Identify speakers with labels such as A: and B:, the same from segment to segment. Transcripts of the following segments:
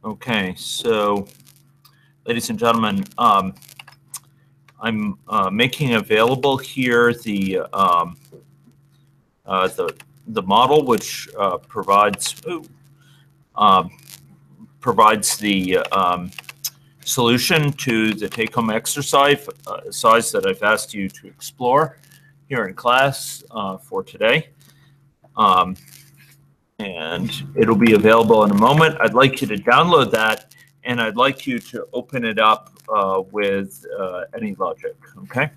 A: Okay, so ladies and gentlemen, I'm making available here the model which provides the solution to the take-home exercise that I've asked you to explore here in class for today. And it'll be available in a moment. I'd like you to download that, and I'd like you to open it up with any logic, okay?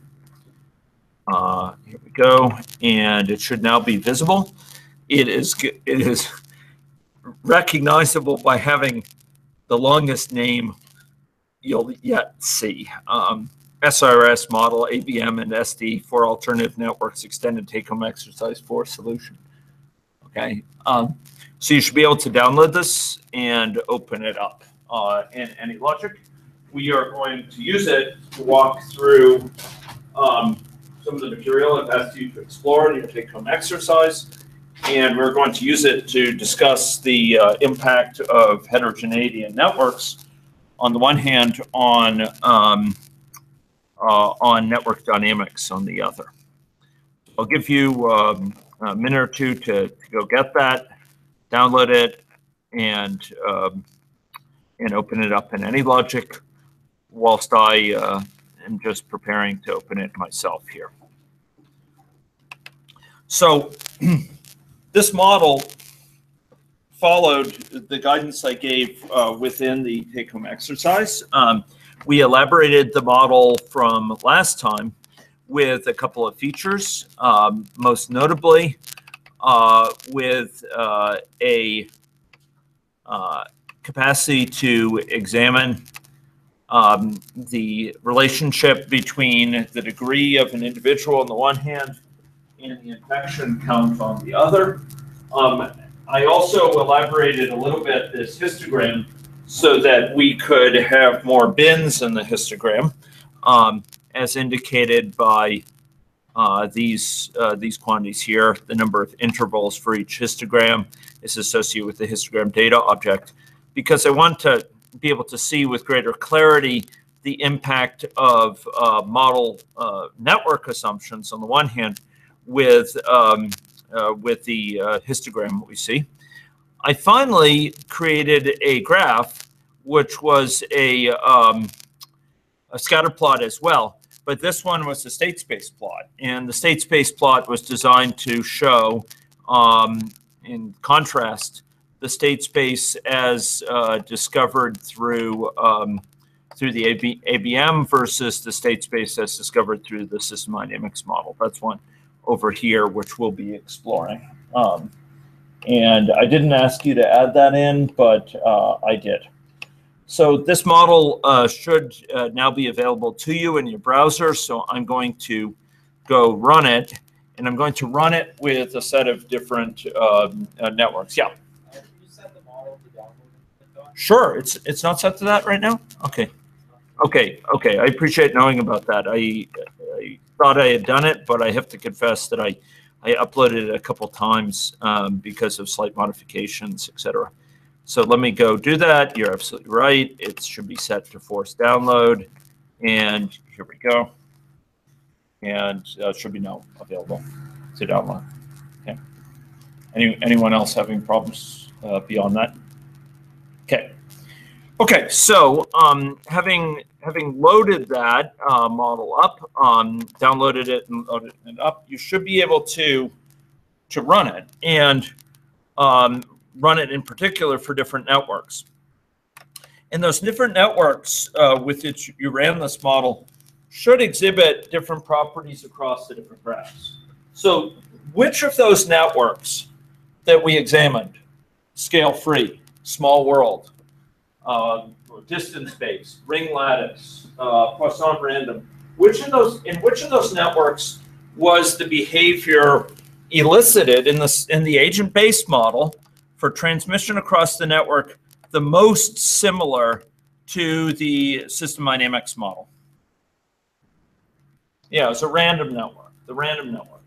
A: Here we go, and it should now be visible. It is recognizable by having the longest name you'll yet see. SRS model, ABM, and SD for alternative networks, extended take-home exercise 4 solution. Okay, so you should be able to download this and open it up in any logic. We are going to use it to walk through some of the material I've asked you to explore in your take-home exercise, and we're going to use it to discuss the impact of heterogeneity in networks, on the one hand, on network dynamics on the other. I'll give you a minute or two to go get that, download it, and open it up in any logic whilst I am just preparing to open it myself here. So this model followed the guidance I gave within the take-home exercise. We elaborated the model from last time with a couple of features, most notably with a capacity to examine the relationship between the degree of an individual on the one hand and the infection count on the other. I also elaborated a little bit this histogram so that we could have more bins in the histogram, as indicated by these quantities here. The number of intervals for each histogram is associated with the histogram data object, because I want to be able to see with greater clarity the impact of model network assumptions on the one hand with the histogram we see. I finally created a graph which was a scatter plot as well, but this one was the state space plot, and the state space plot was designed to show, in contrast, the state space as discovered through the ABM versus the state space as discovered through the system dynamics model. That's one over here, which we'll be exploring. And I didn't ask you to add that in, but I did. So this model should now be available to you in your browser. So I'm going to go run it, and I'm going to run it with a set of different networks. Yeah.
B: Can you set the model to download?
A: Sure. It's not set to that right now? Okay. Okay. Okay. I appreciate knowing about that. I thought I had done it, but I have to confess that I uploaded it a couple times because of slight modifications, etc. So let me go do that. You're absolutely right. It should be set to force download. And here we go. And it should be now available to download. Okay. Anyone else having problems beyond that? Okay. Okay, so having loaded that model up, downloaded it and loaded it up, you should be able to run it, and run it in particular for different networks. And those different networks with which you ran this model should exhibit different properties across the different graphs. So which of those networks that we examined, scale-free, small world, distance-based, ring lattice, Poisson random, in which of those networks was the behavior elicited in the agent-based model for transmission across the network the most similar to the system dynamics model? Yeah, it's a random network, the random network.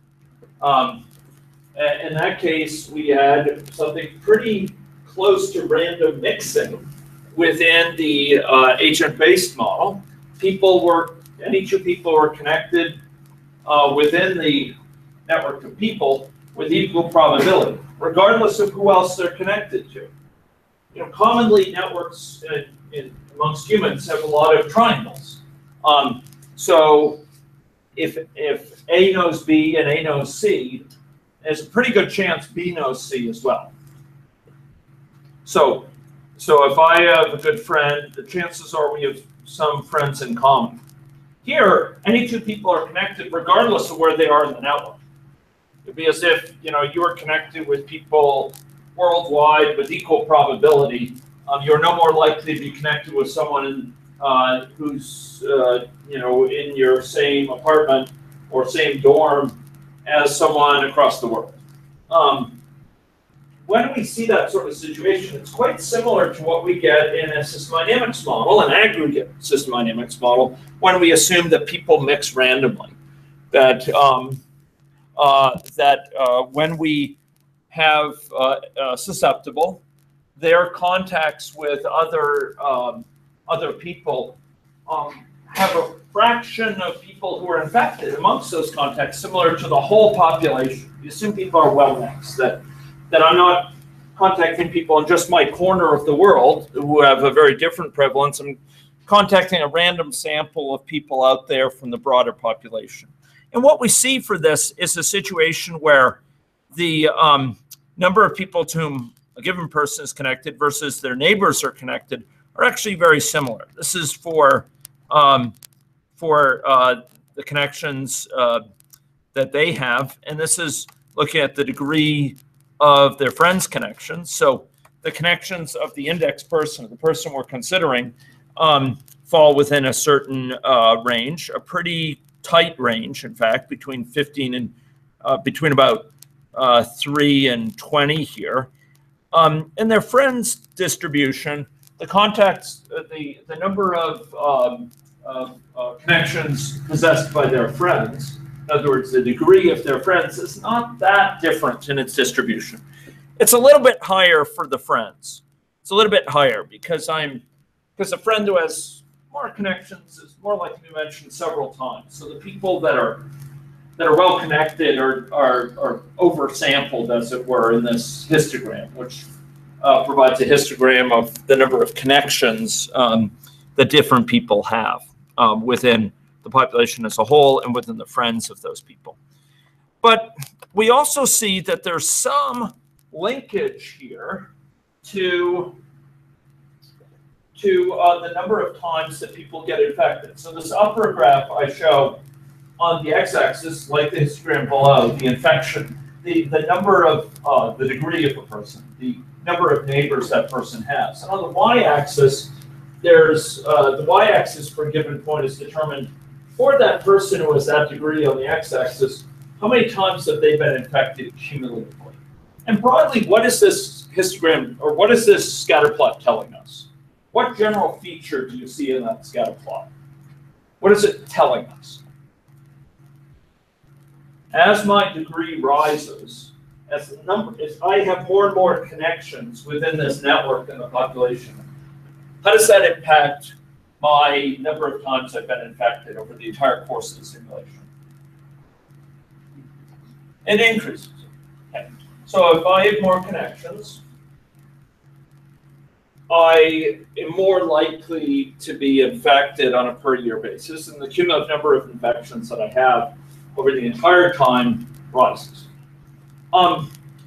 A: In that case, we had something pretty close to random mixing within the agent-based model, any two people were connected within the network of people with equal probability, regardless of who else they're connected to. You know, commonly networks amongst humans have a lot of triangles. So if A knows B and A knows C, there's a pretty good chance B knows C as well. So if I have a good friend, the chances are we have some friends in common. Here, any two people are connected regardless of where they are in the network. It'd be as if, you know, you are connected with people worldwide with equal probability. You're no more likely to be connected with someone who's you know, in your same apartment or same dorm as someone across the world. When we see that sort of situation, it's quite similar to what we get in a system dynamics model, an aggregate system dynamics model, when we assume that people mix randomly. That when we have susceptible, their contacts with other people have a fraction of people who are infected amongst those contacts, similar to the whole population. You assume people are well mixed, that I'm not contacting people in just my corner of the world who have a very different prevalence. I'm contacting a random sample of people out there from the broader population. And what we see for this is a situation where the number of people to whom a given person is connected versus their neighbors are connected are actually very similar. This is for the connections that they have, and this is looking at the degree of their friends' connections. So the connections of the index person, the person we're considering, fall within a certain range, a pretty tight range, in fact, between 15 and between about 3 and 20 here. In their friends distribution, the contacts, the number of connections possessed by their friends, in other words, the degree of their friends, is not that different in its distribution. It's a little bit higher for the friends. It's a little bit higher because a friend who has more connections is more likely to be mentioned several times. So the people that are well connected are oversampled, as it were, in this histogram, which provides a histogram of the number of connections that different people have within the population as a whole and within the friends of those people. But we also see that there's some linkage here to the number of times that people get infected. So this upper graph I show on the x-axis, like the histogram below, the infection, the number of the degree of a person, the number of neighbors that person has. And on the y-axis, there's the y-axis for a given point is determined for that person who has that degree on the x-axis, how many times have they been infected cumulatively? And broadly, what is this histogram, or what is this scatter plot telling us? What general feature do you see in that scatter plot? What is it telling us? As my degree rises, as I have more and more connections within this network in the population, how does that impact my number of times I've been infected over the entire course of the simulation? It increases. Okay. So if I have more connections, I am more likely to be infected on a per year basis, and the cumulative number of infections that I have over the entire time rises.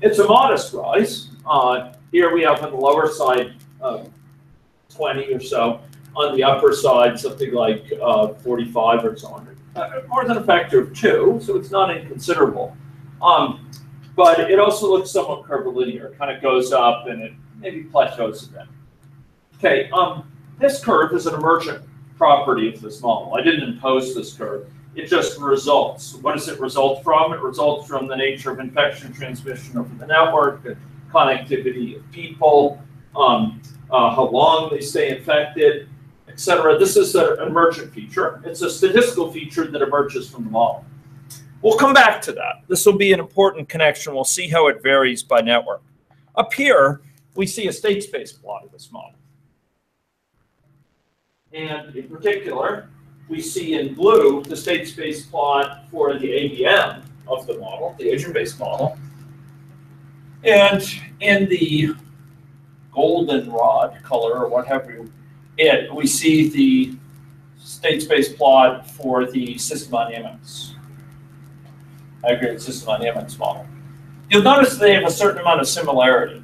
A: It's a modest rise. Here we have on the lower side 20 or so. On the upper side, something like 45 or so on. More than a factor of 2, so it's not inconsiderable. But it also looks somewhat curvilinear. It kind of goes up and it maybe plateaus a bit. Okay, this curve is an emergent property of this model. I didn't impose this curve. It just results. What does it result from? It results from the nature of infection transmission over the network, the connectivity of people, how long they stay infected, etc. This is an emergent feature. It's a statistical feature that emerges from the model. We'll come back to that. This will be an important connection. We'll see how it varies by network. Up here, we see a state space plot of this model. And in particular, we see in blue the state space plot for the ABM of the model, the agent-based model. And in the goldenrod color, or what have you, we see the state space plot for the system dynamics, aggregate system dynamics model. You'll notice they have a certain amount of similarity.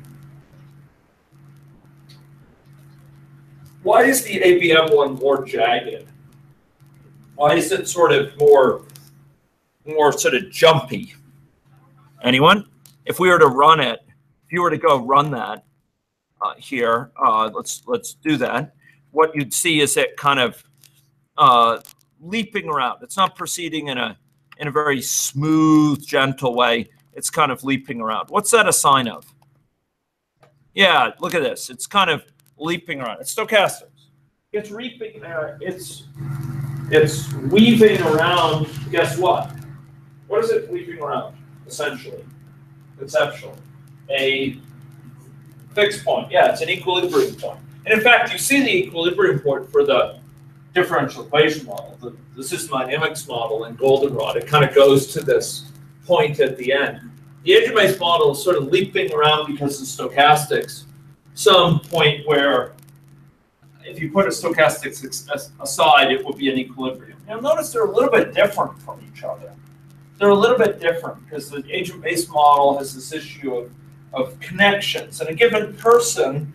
A: Why is the ABM one more jagged? Why is it sort of more sort of jumpy? Anyone? If we were to run it, if you were to go run that here, let's do that. What you'd see is it kind of leaping around. It's not proceeding in a very smooth, gentle way. It's kind of leaping around. What's that a sign of? Yeah, look at this. It's kind of leaping around. It's stochastics. It's leaping. It's weaving around. Guess what? What is it weaving around? Essentially, conceptually, a fixed point. Yeah, it's an equilibrium point. And in fact, you see the equilibrium point for the differential equation model, the system dynamics model in goldenrod. It kind of goes to this point at the end. The agent-based model is sort of leaping around because of stochastics. Some point where, if you put a stochastics aside, it would be an equilibrium. Now, notice they're a little bit different from each other. They're a little bit different because the agent-based model has this issue of connections, and a given person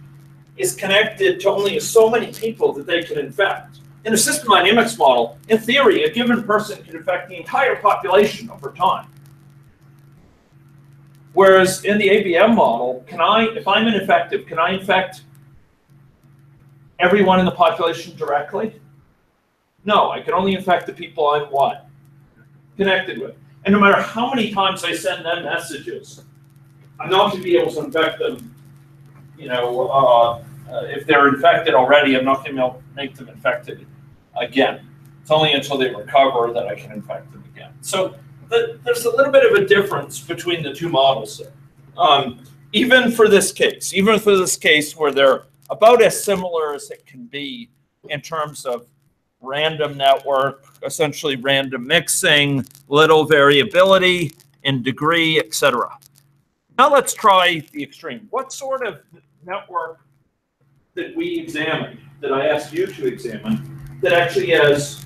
A: is connected to only so many people that they can infect. In a system dynamics model, in theory, a given person can infect the entire population over time. Whereas in the ABM model, if I'm ineffective, can I infect everyone in the population directly? No, I can only infect the people I'm what? Connected with. And no matter how many times I send them messages, I'm not going to be able to infect them. If they're infected already, I'm not going to be able to make them infected again. It's only until they recover that I can infect them again. So there's a little bit of a difference between the two models there. Even for this case where they're about as similar as it can be in terms of random network, essentially random mixing, little variability in degree, etc. Now let's try the extreme. What sort of network that we examined, that I asked you to examine, that actually has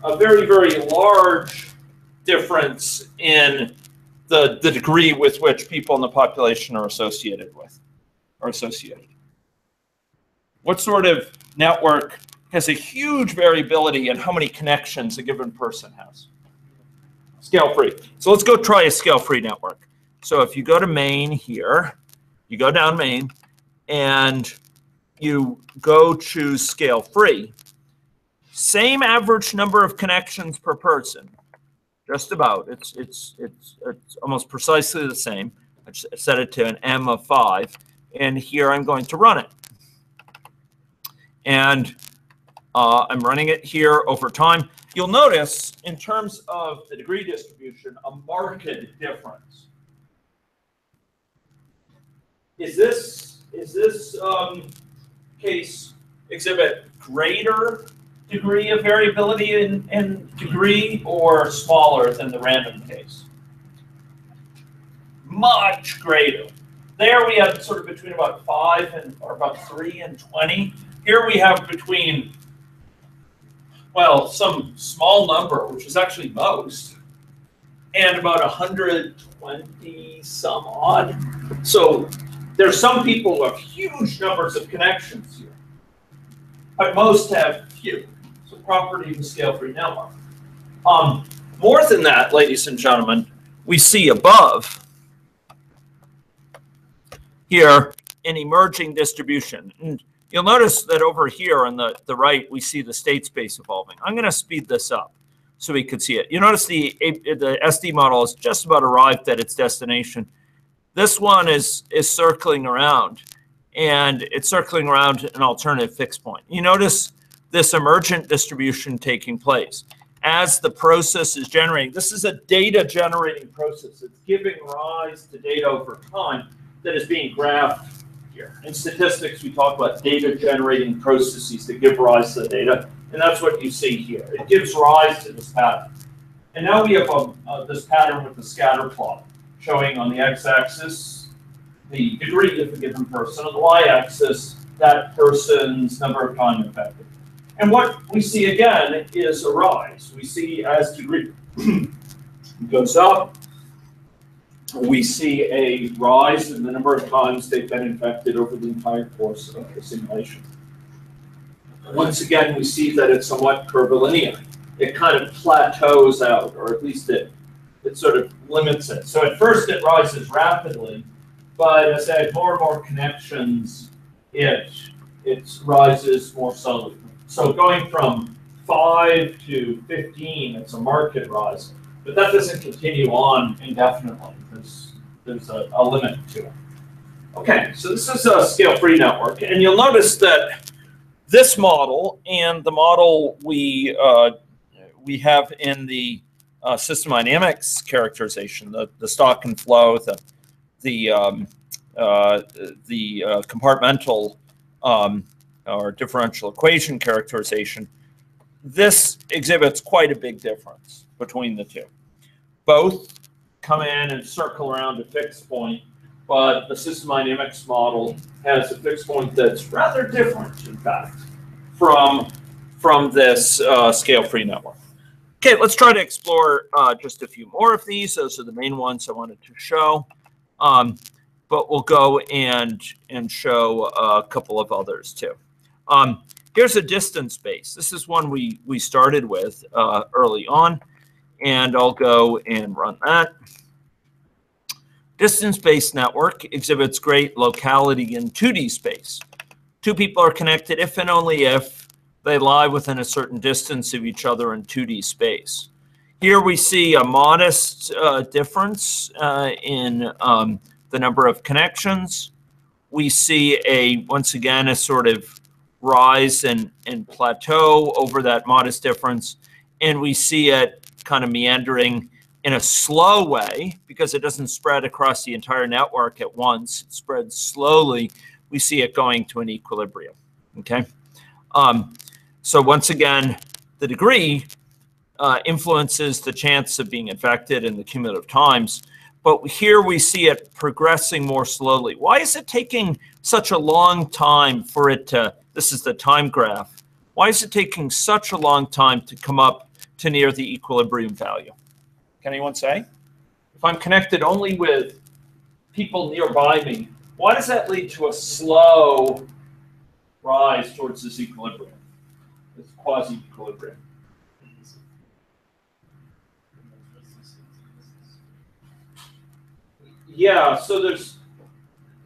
A: a very, very large difference in the degree with which people in the population are associated with, What sort of network has a huge variability in how many connections a given person has? Scale-free. So let's go try a scale-free network. So if you go to main here, you go down main, and you go choose scale-free, same average number of connections per person, just about. It's almost precisely the same. I set it to an M of 5, and here I'm going to run it. And I'm running it here over time. You'll notice, in terms of the degree distribution, a marked difference. Is this case exhibit greater degree of variability in degree or smaller than the random case? Much greater. There we have sort of between about 5 or about 3 and 20. Here we have between, well, some small number, which is actually most, and about 120 some odd. So there's some people who have huge numbers of connections here, but most have few. So property of the scale-free network. More than that, ladies and gentlemen, we see above here an emerging distribution. And you'll notice that over here on the right, we see the state space evolving. I'm going to speed this up so we could see it. You notice the SD model is just about arrived at its destination. This one is circling around, and it's circling around an alternative fixed point. You notice this emergent distribution taking place as the process is generating. This is a data generating process. It's giving rise to data over time that is being graphed here. In statistics, we talk about data-generating processes that give rise to the data, and that's what you see here. It gives rise to this pattern. And now we have this pattern with the scatter plot, showing on the x-axis the degree of a given person, on the y-axis that person's number of time infected. And what we see again is a rise. We see as degree goes up, we see a rise in the number of times they've been infected over the entire course of the simulation. Once again, we see that it's somewhat curvilinear. It kind of plateaus out, or at least it sort of limits it. So at first it rises rapidly, but as I add more and more connections, it rises more slowly. So going from 5 to 15, it's a marked rise, but that doesn't continue on indefinitely. There's a limit to it. Okay, so this is a scale-free network, and you'll notice that this model and the model we have in the system dynamics characterization, the stock and flow, the compartmental or differential equation characterization, this exhibits quite a big difference between the two. Both come in and circle around a fixed point, but the system dynamics model has a fixed point that's rather different, in fact, from this scale-free network. Okay, let's try to explore just a few more of these. Those are the main ones I wanted to show. But we'll go and show a couple of others too. Here's a distance space. This is one we started with early on, and I'll go and run that. Distance-based network exhibits great locality in 2D space. Two people are connected if and only if they lie within a certain distance of each other in 2D space. Here we see a modest difference in the number of connections. We see once again, a sort of rise and plateau over that modest difference. And we see it kind of meandering in a slow way because it doesn't spread across the entire network at once. It spreads slowly. We see it going to an equilibrium, okay? So once again, the degree influences the chance of being infected and the cumulative times. But here we see it progressing more slowly. Why is it taking such a long time for it to, this is the time graph, why is it taking such a long time to come up to near the equilibrium value? Can anyone say? If I'm connected only with people nearby me, why does that lead to a slow rise towards this equilibrium, this quasi-equilibrium? Yeah, so there's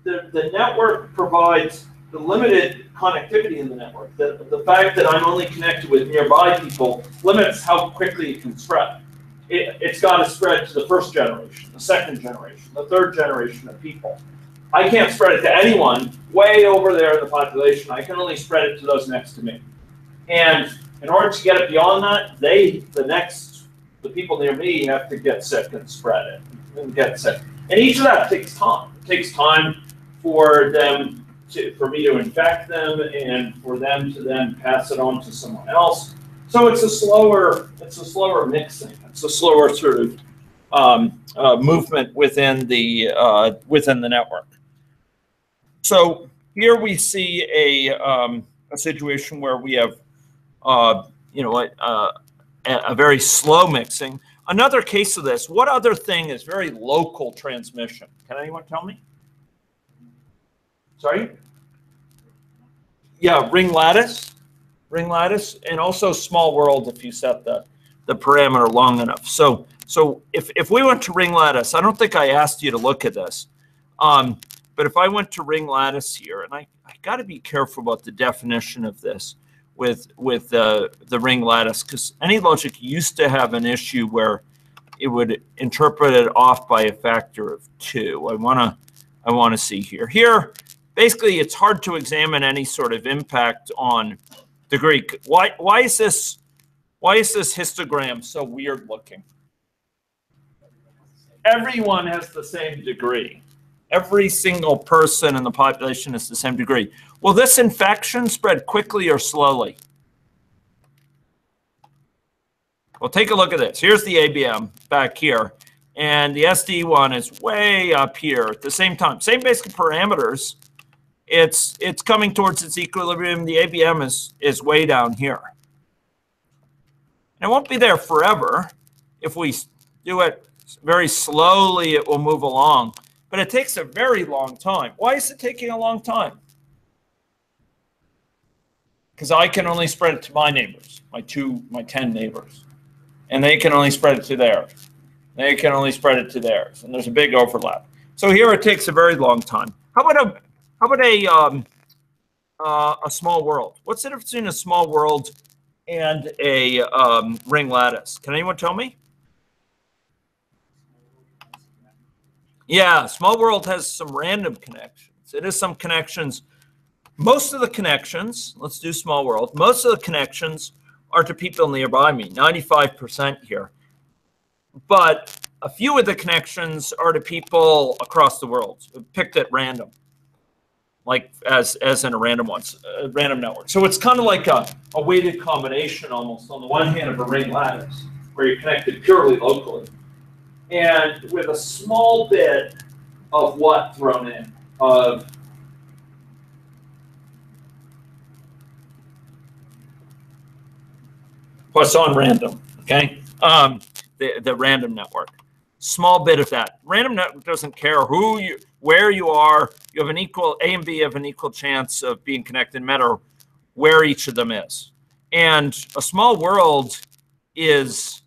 A: the network provides the limited connectivity in the network. The fact that I'm only connected with nearby people limits how quickly it can spread. It's got to spread to the first generation, the second generation, the third generation of people. I can't spread it to anyone way over there in the population. I can only spread it to those next to me. And in order to get it beyond that, the people near me have to get sick and spread it and get sick. And each of that takes time. It takes time for me to infect them and for them to then pass it on to someone else. So it's a slower mixing. It's a slower sort of movement within the network. So here we see a situation where we have a very slow mixing. Another case of this, what other thing is very local transmission? Can anyone tell me? Sorry? Yeah, ring lattice, and also small world if you set the parameter long enough. So if we went to ring lattice, I don't think I asked you to look at this, but if I went to ring lattice here, and I got to be careful about the definition of this with the ring lattice, because AnyLogic used to have an issue where it would interpret it off by a factor of 2. I want to see here. Here, basically, it's hard to examine any sort of impact on degree. Why is this histogram so weird looking? Everyone has the same degree. Every single person in the population is the same degree. Will this infection spread quickly or slowly? Well, take a look at this. Here's the ABM back here, and the SD one is way up here at the same time. Same basic parameters. It's coming towards its equilibrium. The ABM is way down here. And it won't be there forever. If we do it very slowly, it will move along. But it takes a very long time. Why is it taking a long time? Because I can only spread it to my neighbors, my 10 neighbors. And they can only spread it to theirs. They can only spread it to theirs. And there's a big overlap. So here it takes a very long time. How about a small world? What's the difference between a small world and a ring lattice? Can anyone tell me? Yeah, small world has some random connections. It has some connections. Most of the connections, let's do small world, most of the connections are to people nearby me, 95% here. But a few of the connections are to people across the world, picked at random, like as in a random network. So it's kind of like a weighted combination almost on the one hand of a ring lattice, where you're connected purely locally, and with a small bit of what thrown in, of Poisson random, okay? The random network. Small bit of that. Random network doesn't care where you are. You have an equal, A and B have an equal chance of being connected no matter where each of them is. And a small world is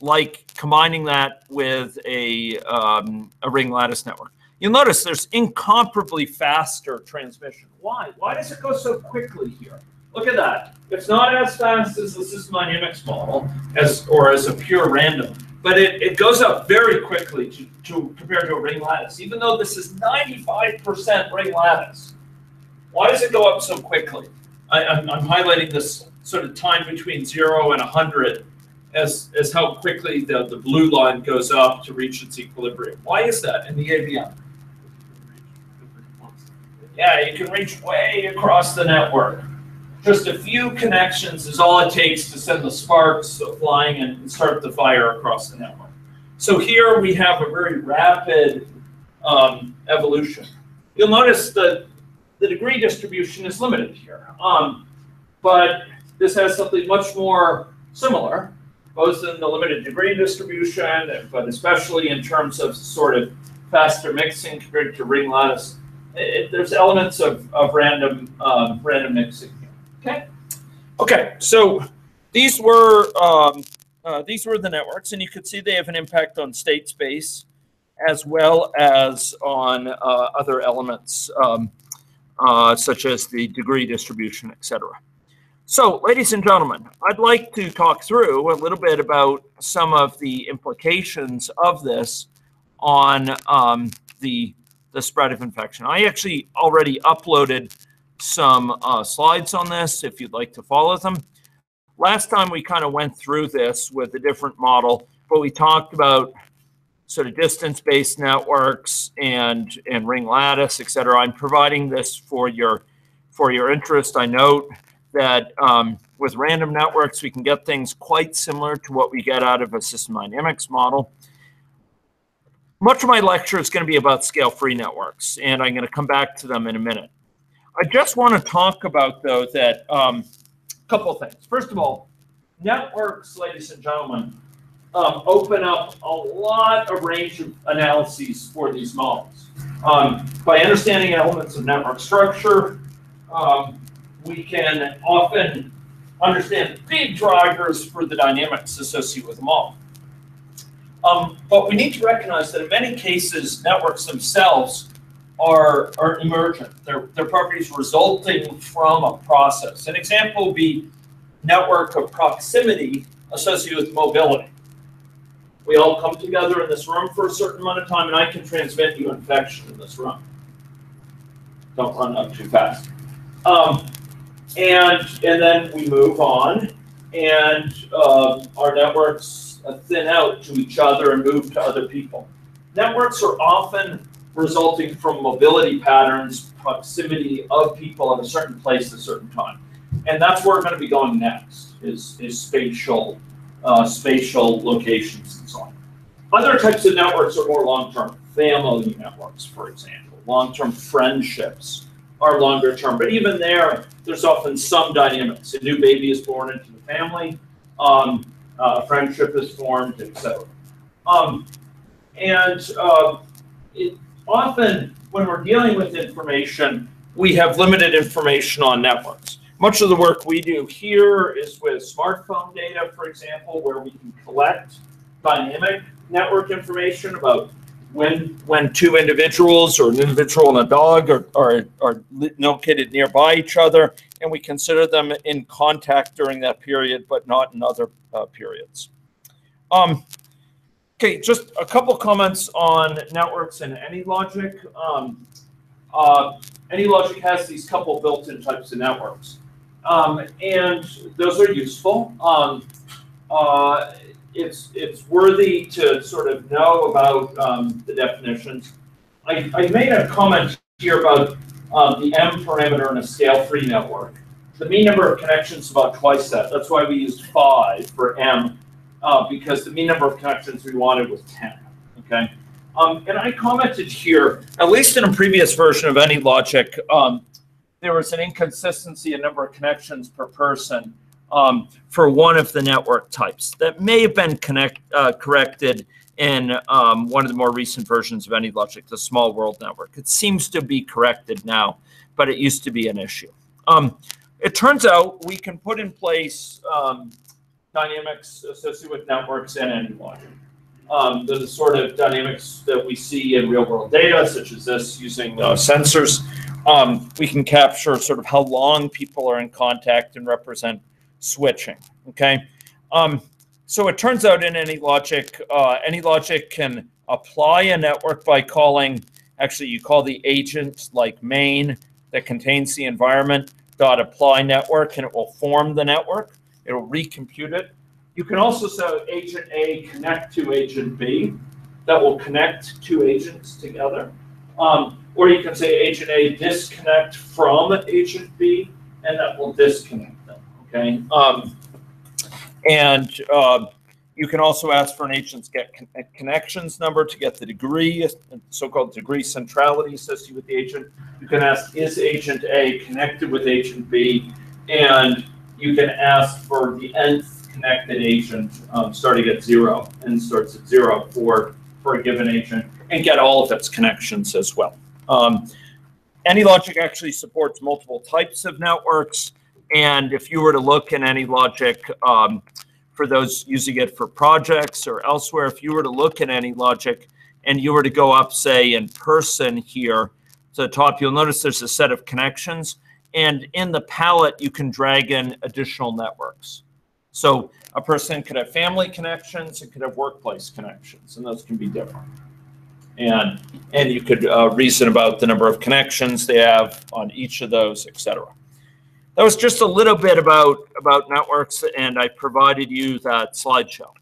A: like combining that with a ring lattice network. You'll notice there's incomparably faster transmission. Why? Why does it go so quickly here? Look at that. It's not as fast as the system dynamics model or as a pure random, but it goes up very quickly compared to a ring lattice, even though this is 95% ring lattice. Why does it go up so quickly? I'm highlighting this sort of time between 0 and 100 as how quickly the blue line goes up to reach its equilibrium. Why is that in the ABM? Yeah, you can reach way across the network. Just a few connections is all it takes to send the sparks flying and start the fire across the network. So here we have a very rapid evolution. You'll notice that the degree distribution is limited here, but this has something much more similar, both in the limited degree distribution, but especially in terms of sort of faster mixing compared to ring lattice. There's elements of random mixing. Okay. So these were the networks, and you could see they have an impact on state space as well as on other elements such as the degree distribution, etc. So, ladies and gentlemen, I'd like to talk through a little bit about some of the implications of this on the spread of infection. I actually already uploaded some slides on this if you'd like to follow them. Last time we kind of went through this with a different model, but we talked about sort of distance-based networks and ring lattice, etc. I'm providing this for your interest. I note that with random networks, we can get things quite similar to what we get out of a system dynamics model. Much of my lecture is going to be about scale-free networks, and I'm going to come back to them in a minute. I just want to talk about, though, that a couple of things. First of all, networks, ladies and gentlemen, open up a lot of range of analyses for these models. By understanding elements of network structure, we can often understand big drivers for the dynamics associated with the model. But we need to recognize that in many cases, networks themselves are emergent. They're properties resulting from a process. An example would be network of proximity associated with mobility. We all come together in this room for a certain amount of time, and I can transmit you infection in this room. Don't run up too fast. And then we move on, and our networks thin out to each other and move to other people. Networks are often resulting from mobility patterns, proximity of people at a certain place at a certain time. And that's where we're going to be going next, is spatial locations and so on. Other types of networks are more long-term. Family networks, for example. Long-term friendships are longer term. But even there's often some dynamics. A new baby is born into the family. A friendship is formed, etc. Often, when we're dealing with information, we have limited information on networks. Much of the work we do here is with smartphone data, for example, where we can collect dynamic network information about when two individuals, or an individual and a dog, are located nearby each other, and we consider them in contact during that period, but not in other periods. Okay, just a couple comments on networks and AnyLogic. AnyLogic has these couple built-in types of networks, and those are useful. It's worthy to sort of know about the definitions. I made a comment here about the M parameter in a scale-free network. The mean number of connections is about twice that. That's why we used 5 for M, because the mean number of connections we wanted was 10. Okay, and I commented here, at least in a previous version of AnyLogic, there was an inconsistency in number of connections per person for one of the network types. That may have been corrected in one of the more recent versions of AnyLogic, the small world network. It seems to be corrected now, but it used to be an issue. It turns out we can put in place dynamics associated with networks and AnyLogic. The sort of dynamics that we see in real world data, such as this, using sensors. We can capture sort of how long people are in contact and represent switching. Okay, so it turns out in AnyLogic, AnyLogic can apply a network by calling. Actually, you call the agent like main that contains the environment dot apply network, and it will form the network. It will recompute it. You can also say agent A connect to agent B. That will connect two agents together. Or you can say agent A disconnect from agent B, and that will disconnect them. Okay. You can also ask for an agent's get connections number to get the degree, so-called degree centrality associated with the agent. You can ask, is agent A connected with agent B? And you can ask for the nth connected agent starting at 0 and starts at 0 for a given agent, and get all of its connections as well. AnyLogic actually supports multiple types of networks, and if you were to look in AnyLogic, for those using it for projects or elsewhere, if you were to look at AnyLogic and you were to go up, say, in person here to the top, you'll notice there's a set of connections, and in the palette you can drag in additional networks. So a person could have family connections, it could have workplace connections, and those can be different. And you could reason about the number of connections they have on each of those, etc. That was just a little bit about networks, and I provided you that slideshow.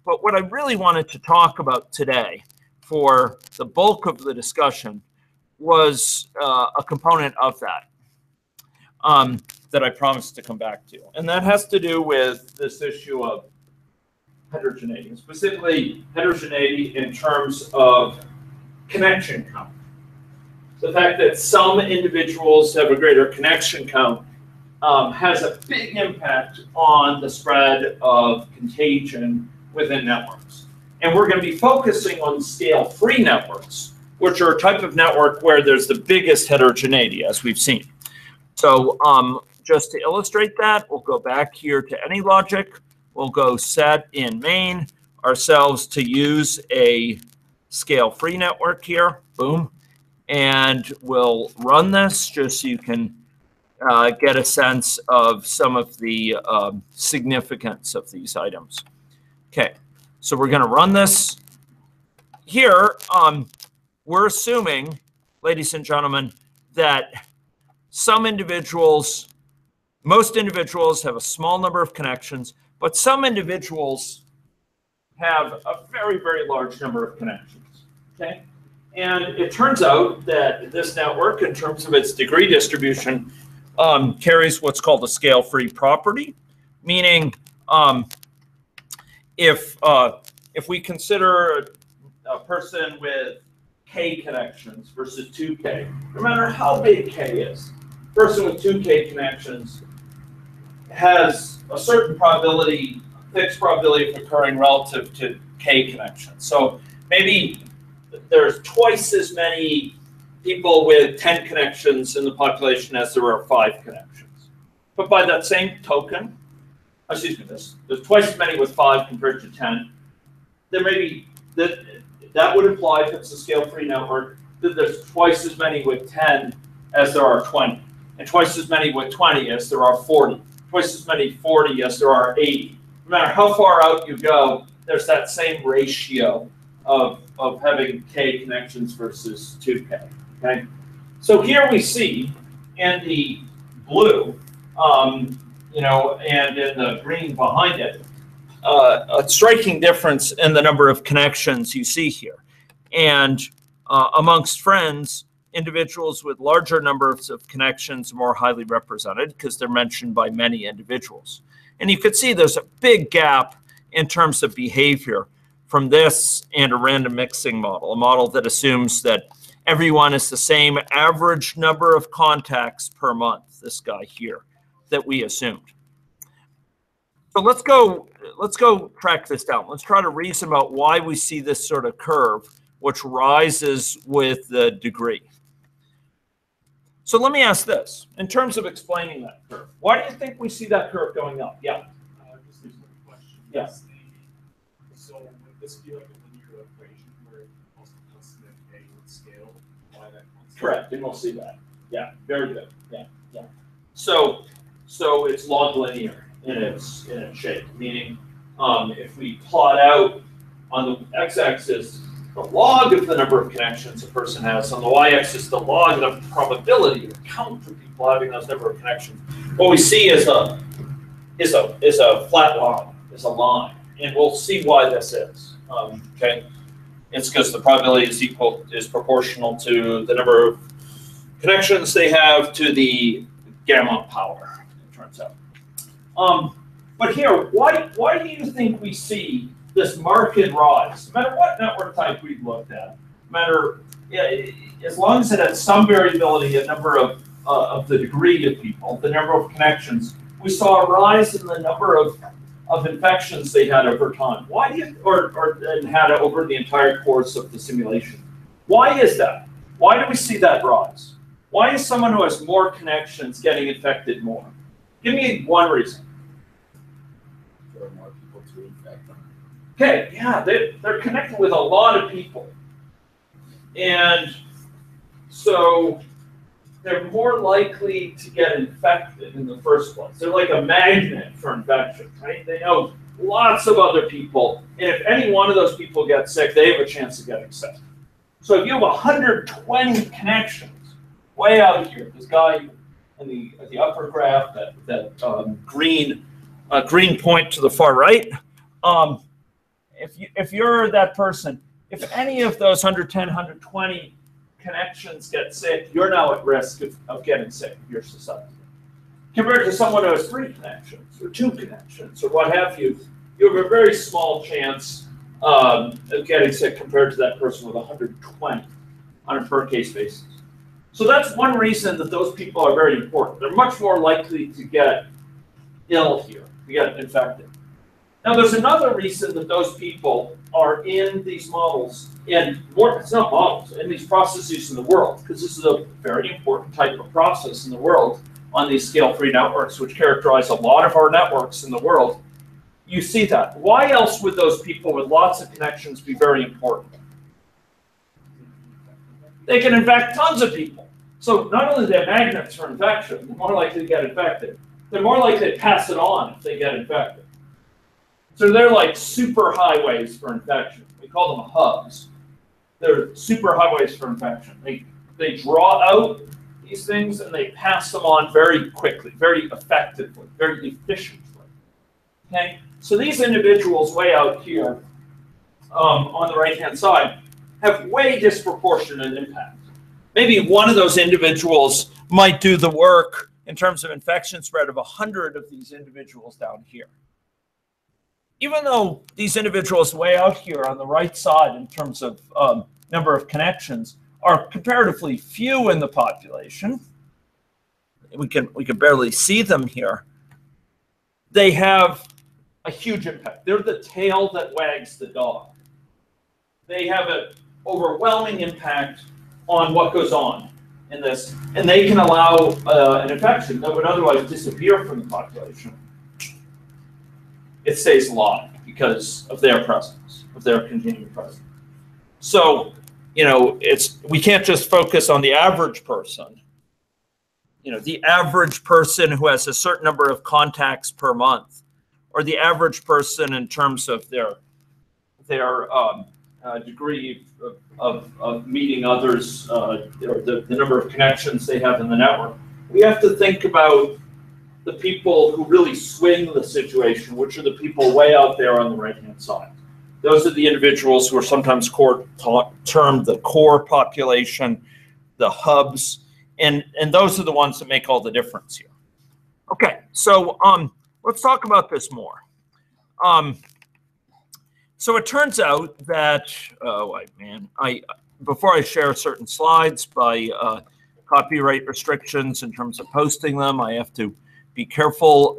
A: But what I really wanted to talk about today for the bulk of the discussion was a component of that that I promised to come back to. And that has to do with this issue of heterogeneity, specifically heterogeneity in terms of connection count. The fact that some individuals have a greater connection count has a big impact on the spread of contagion within networks. And we're going to be focusing on scale-free networks, which are a type of network where there's the biggest heterogeneity, as we've seen. So just to illustrate that, we'll go back here to AnyLogic. We'll go set in main ourselves to use a scale-free network here. Boom. And we'll run this just so you can get a sense of some of the significance of these items. Okay, so we're going to run this. Here, we're assuming, ladies and gentlemen, that some individuals, most individuals have a small number of connections, but some individuals have a very, very large number of connections. Okay, And it turns out that this network, in terms of its degree distribution, carries what's called a scale-free property, meaning if we consider a person with K connections versus 2K, no matter how big K is, a person with 2K connections has a certain probability, fixed probability of occurring relative to K connections. So maybe there's twice as many people with 10 connections in the population as there are 5 connections. But by that same token, excuse me, there's twice as many with 5 compared to 10. There may be, that would imply, if it's a scale-free network, that there's twice as many with 10 as there are 20, and twice as many with 20 as there are 40, twice as many 40 as there are 80. No matter how far out you go, there's that same ratio of having K connections versus 2K. Okay, so here we see in the blue, you know, and in the green behind it, a striking difference in the number of connections you see here. And amongst friends, individuals with larger numbers of connections are more highly represented because they're mentioned by many individuals. And you could see there's a big gap in terms of behavior from this and a random mixing model, a model that assumes that everyone is the same average number of contacts per month, this guy here, that we assumed. So let's go track this down. Let's try to reason about why we see this sort of curve, which rises with the degree. So let me ask this, in terms of explaining that curve, why do you think we see that curve going up? Yeah.
C: Just a quick question.
A: Yes.
C: So would this be like a linear equation where most of the constant A would scale by that constant?
A: Correct, and we'll see that. Yeah, very good. Yeah, yeah. So it's log linear in its shape, meaning if we plot out on the x-axis the log of the number of connections a person has, on the y-axis the log of the probability or count of people having those number of connections, what we see is a flat line, is a line, and we'll see why this is. Okay, it's because the probability is proportional to the number of connections they have to the gamma power, it turns out. But here, why do you think we see this marked rise? No matter what network type we've looked at, no matter, as long as it has some variability, a number of the degree of people, the number of connections, we saw a rise in the number of infections they had over time. Why do you, and had over the entire course of the simulation? Why is that? Why do we see that rise? Why is someone who has more connections getting infected more? Give me one reason.
D: There are more people to infect them.
A: Okay, yeah, they're connected with a lot of people. And so they're more likely to get infected in the first place. They're like a magnet for infection, right? They know lots of other people, and if any one of those people gets sick, they have a chance of getting sick. So if you have 120 connections way out here, this guy in the upper graph, that green point to the far right, if you're that person, if any of those 110, 120 connections get sick, you're now at risk of getting sick if you're susceptible. Compared to someone who has 3 connections or 2 connections or what have you, you have a very small chance of getting sick compared to that person with 120 on a per case basis. So that's one reason that those people are very important. They're much more likely to get ill here, to get infected. Now, there's another reason that those people are in these models, and more, it's not models, in these processes in the world, because this is a very important type of process in the world on these scale-free networks, which characterize a lot of our networks in the world. You see that. Why else would those people with lots of connections be very important? They can infect tons of people. So not only are they magnets for infection, they're more likely to get infected. They're more likely to pass it on if they get infected. So they're like super highways for infection. We call them hubs. They're super highways for infection. They draw out these things and they pass them on very quickly, very effectively, very efficiently. Okay? So these individuals way out here on the right-hand side, have way disproportionate impact. Maybe one of those individuals might do the work in terms of infection spread of 100 of these individuals down here. Even though these individuals way out here on the right side in terms of number of connections are comparatively few in the population, we can barely see them here, they have a huge impact. They're the tail that wags the dog. They have an overwhelming impact on what goes on in this, and they can allow an infection that would otherwise disappear from the population. It stays alive because of their presence, of their continued presence. So, you know, we can't just focus on the average person. You know, the average person who has a certain number of contacts per month, or the average person in terms of their degree of meeting others, or the number of connections they have in the network. We have to think about the people who really swing the situation, which are the people way out there on the right-hand side. Those are the individuals who are sometimes termed the core population, the hubs, and those are the ones that make all the difference here. Okay, so let's talk about this more. So it turns out that, before I share certain slides, by copyright restrictions in terms of posting them, I have to be careful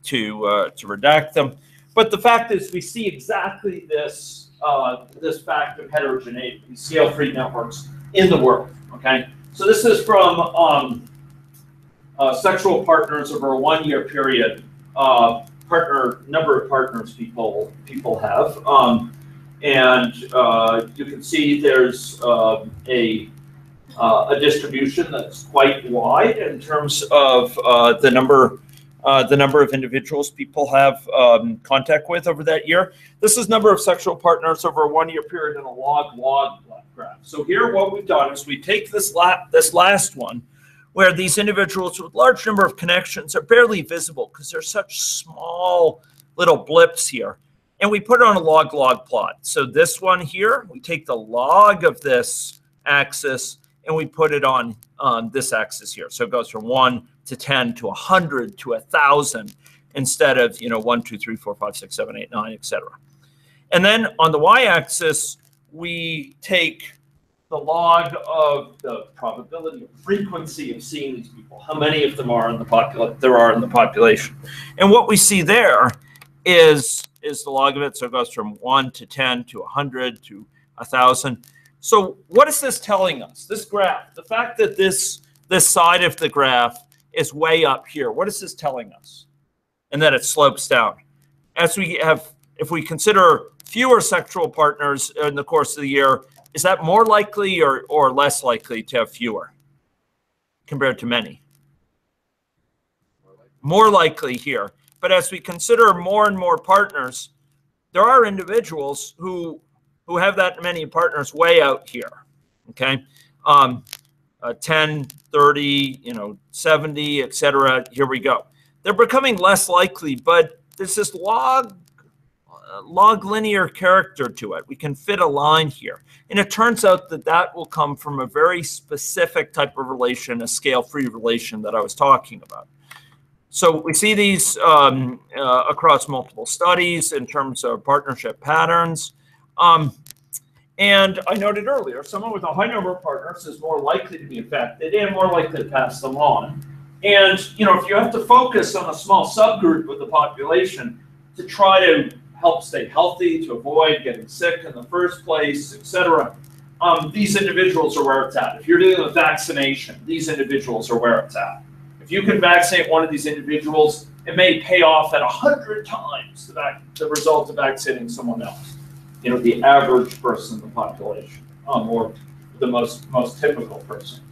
A: to redact them. But the fact is, we see exactly this this fact of heterogeneity, these scale-free networks in the world. Okay, so this is from sexual partners over a 1-year period. Number of partners people have, and you can see there's a distribution that's quite wide in terms of the number of individuals people have contact with over that year. This is number of sexual partners over a 1-year period in a log graph. So here, what we've done is we take this last one, where these individuals with large number of connections are barely visible because they're such small little blips here. And we put it on a log-log plot. So this one here, we take the log of this axis and we put it on this axis here. So it goes from 1 to 10 to 100 to 1,000 instead of 1, 2, 3, 4, 5, 6, 7, 8, 9, etc. And then on the y-axis, we take the log of the probability of frequency of seeing these people, how many of them are in the population. And what we see there is the log of it. So it goes from 1 to 10 to 100 to 1,000. So what is this telling us? This graph, the fact that this side of the graph is way up here, what is this telling us? And that it slopes down. As we have, if we consider fewer sexual partners in the course of the year, is that more likely or less likely to have fewer compared to many? More likely here. But as we consider more and more partners, there are individuals who have that many partners way out here, okay? 10, 30, 70, etc. Here we go. They're becoming less likely, but there's this log linear character to it. We can fit a line here. And it turns out that will come from a very specific type of relation, a scale-free relation that I was talking about. So we see these across multiple studies in terms of partnership patterns. And I noted earlier, someone with a high number of partners is more likely to be infected and more likely to pass them on. And if you have to focus on a small subgroup of the population to try to help stay healthy, to avoid getting sick in the first place, etc., these individuals are where it's at. If you're dealing with vaccination, these individuals are where it's at. If you can vaccinate one of these individuals, it may pay off at 100 times the result of vaccinating someone else. The average person in the population, or the most typical person.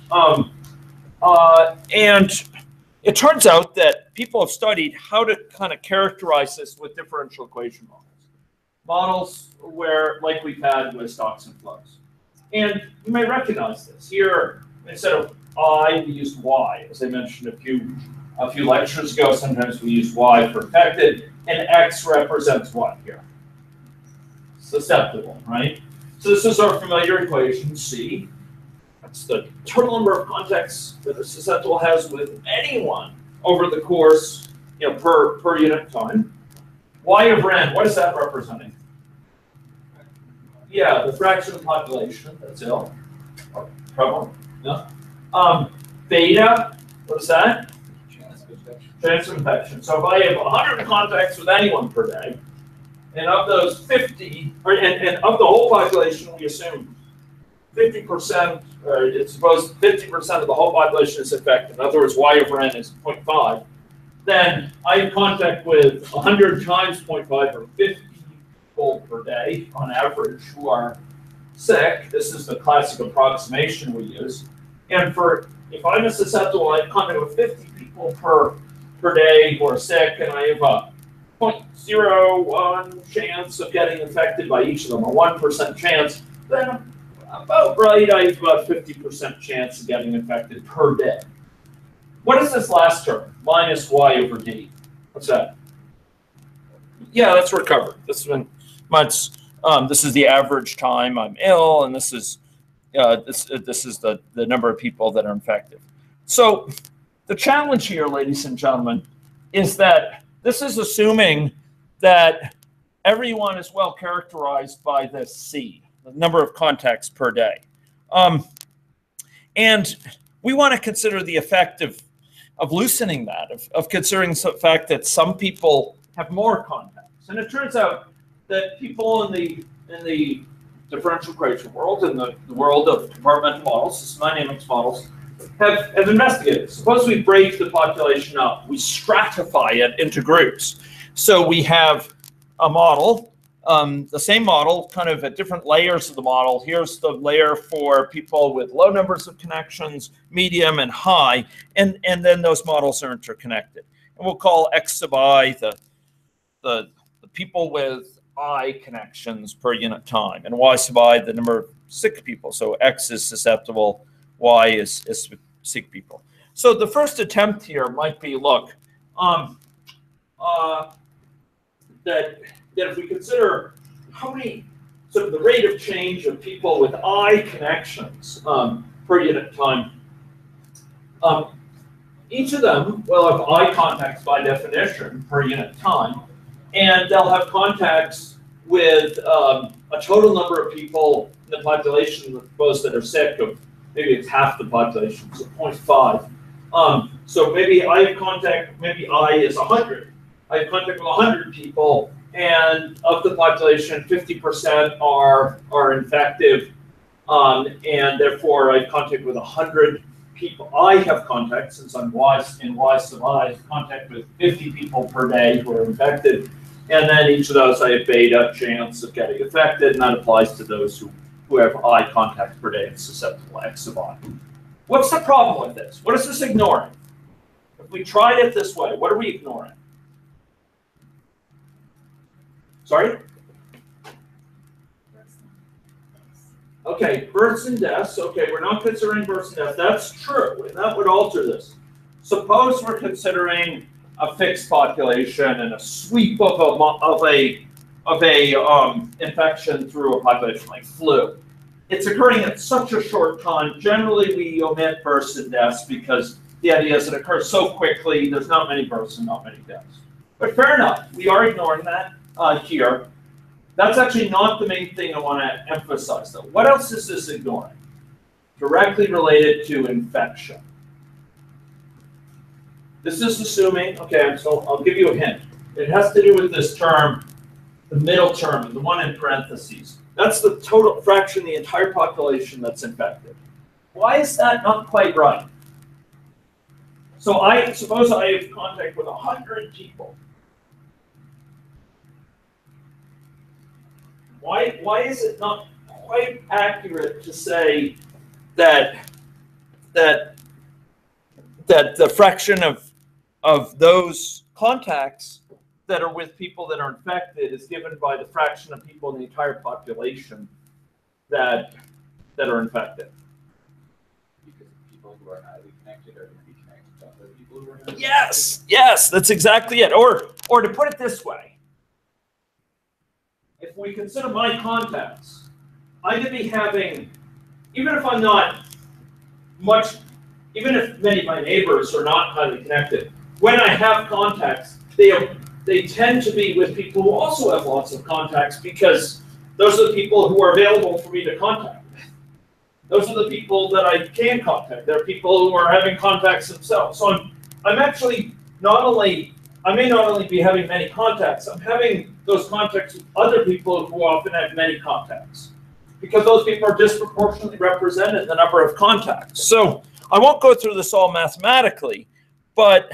A: And it turns out that people have studied how to kind of characterize this with differential equation models. Models where, like we've had with stocks and flows. And you may recognize this. Here, instead of I, we used Y. As I mentioned a few lectures ago, sometimes we use Y for infected, and X represents what here? Susceptible, right? So this is our familiar equation, C. That's the total number of contacts that a susceptible has with anyone over the course, per unit time. Y of n, what is that representing? Yeah, the fraction of the population that's ill. Or prevalent. No. Beta, what is that? Chance of infection. So if I have 100 contacts with anyone per day, and of those 50, and of the whole population, we assume 50%, or it's supposed 50% of the whole population is infected. In other words, Y over n is 0.5. Then I have contact with 100 times 0.5, or 50 people per day on average who are sick. This is the classic approximation we use. And if I'm a susceptible, I have contact with 50 people per day who are sick, and I have a 0.01 chance of getting infected by each of them, a 1% chance, then about right, I have about 50% chance of getting infected per day. What is this last term? Minus Y over D. What's that? Yeah, that's recovered. This is the average time I'm ill, and this is the number of people that are infected. So the challenge here, ladies and gentlemen, is that this is assuming that everyone is well characterized by this C, the number of contacts per day. And we want to consider the effect of loosening that, of considering the fact that some people have more contacts. And it turns out that people in the differential equation world, in the world of compartmental models, this dynamics models, have investigated. Suppose we break the population up, we stratify it into groups. So we have a model, the same model, kind of at different layers of the model. Here's the layer for people with low numbers of connections, medium, and high, and then those models are interconnected. And we'll call X sub I the people with I connections per unit time, and Y sub I the number of sick people. So X is susceptible, Y is sick people. So the first attempt here might be, look, that if we consider how many, sort of the rate of change of people with I connections per unit time, each of them will have I contacts by definition per unit time, and they'll have contacts with a total number of people in the population, suppose, that are sick, of maybe it's half the population, so 0.5. So maybe I have contact, maybe I is 100. I have contact with 100 people, and of the population, 50% are infective, and therefore I have contact with 100 people. I have contact, since I'm Y sub I, have contact with 50 people per day who are infected, and then each of those I have beta chance of getting infected, and that applies to those who have I contacts per day and susceptible X sub I. What's the problem with this? What is this ignoring? If we tried it this way, what are we ignoring? Sorry? Okay, births and deaths. Okay, we're not considering births and deaths. That's true, and that would alter this. Suppose we're considering a fixed population and a sweep of a infection through a population like flu. It's occurring at such a short time. Generally, we omit births and deaths because the idea is it occurs so quickly. There's not many births and not many deaths. But fair enough, we are ignoring that here. That's actually not the main thing I want to emphasize, though. What else is this ignoring? Directly related to infection. This is assuming, okay, so I'll give you a hint. It has to do with this term, the middle term, the one in parentheses. That's the total fraction of the entire population that's infected. Why is that not quite right? So I suppose I have contact with 100 people. Why is it not quite accurate to say that the fraction of those contacts that are with people that are infected is given by the fraction of people in the entire population that are infected?
D: Because people who are highly connected are going to be connected to other people who are highly
A: Yes, yes, that's exactly it. Or to put it this way, if we consider my contacts, I could be having, even if I'm not much, even if many of my neighbors are not highly connected, when I have contacts, they tend to be with people who also have lots of contacts, because those are the people who are available for me to contact. Those are the people that I can contact. They're people who are having contacts themselves. So I'm actually I may not only be having many contacts, I'm having those contacts with other people who often have many contacts, because those people are disproportionately represented in the number of contacts. So I won't go through this all mathematically, but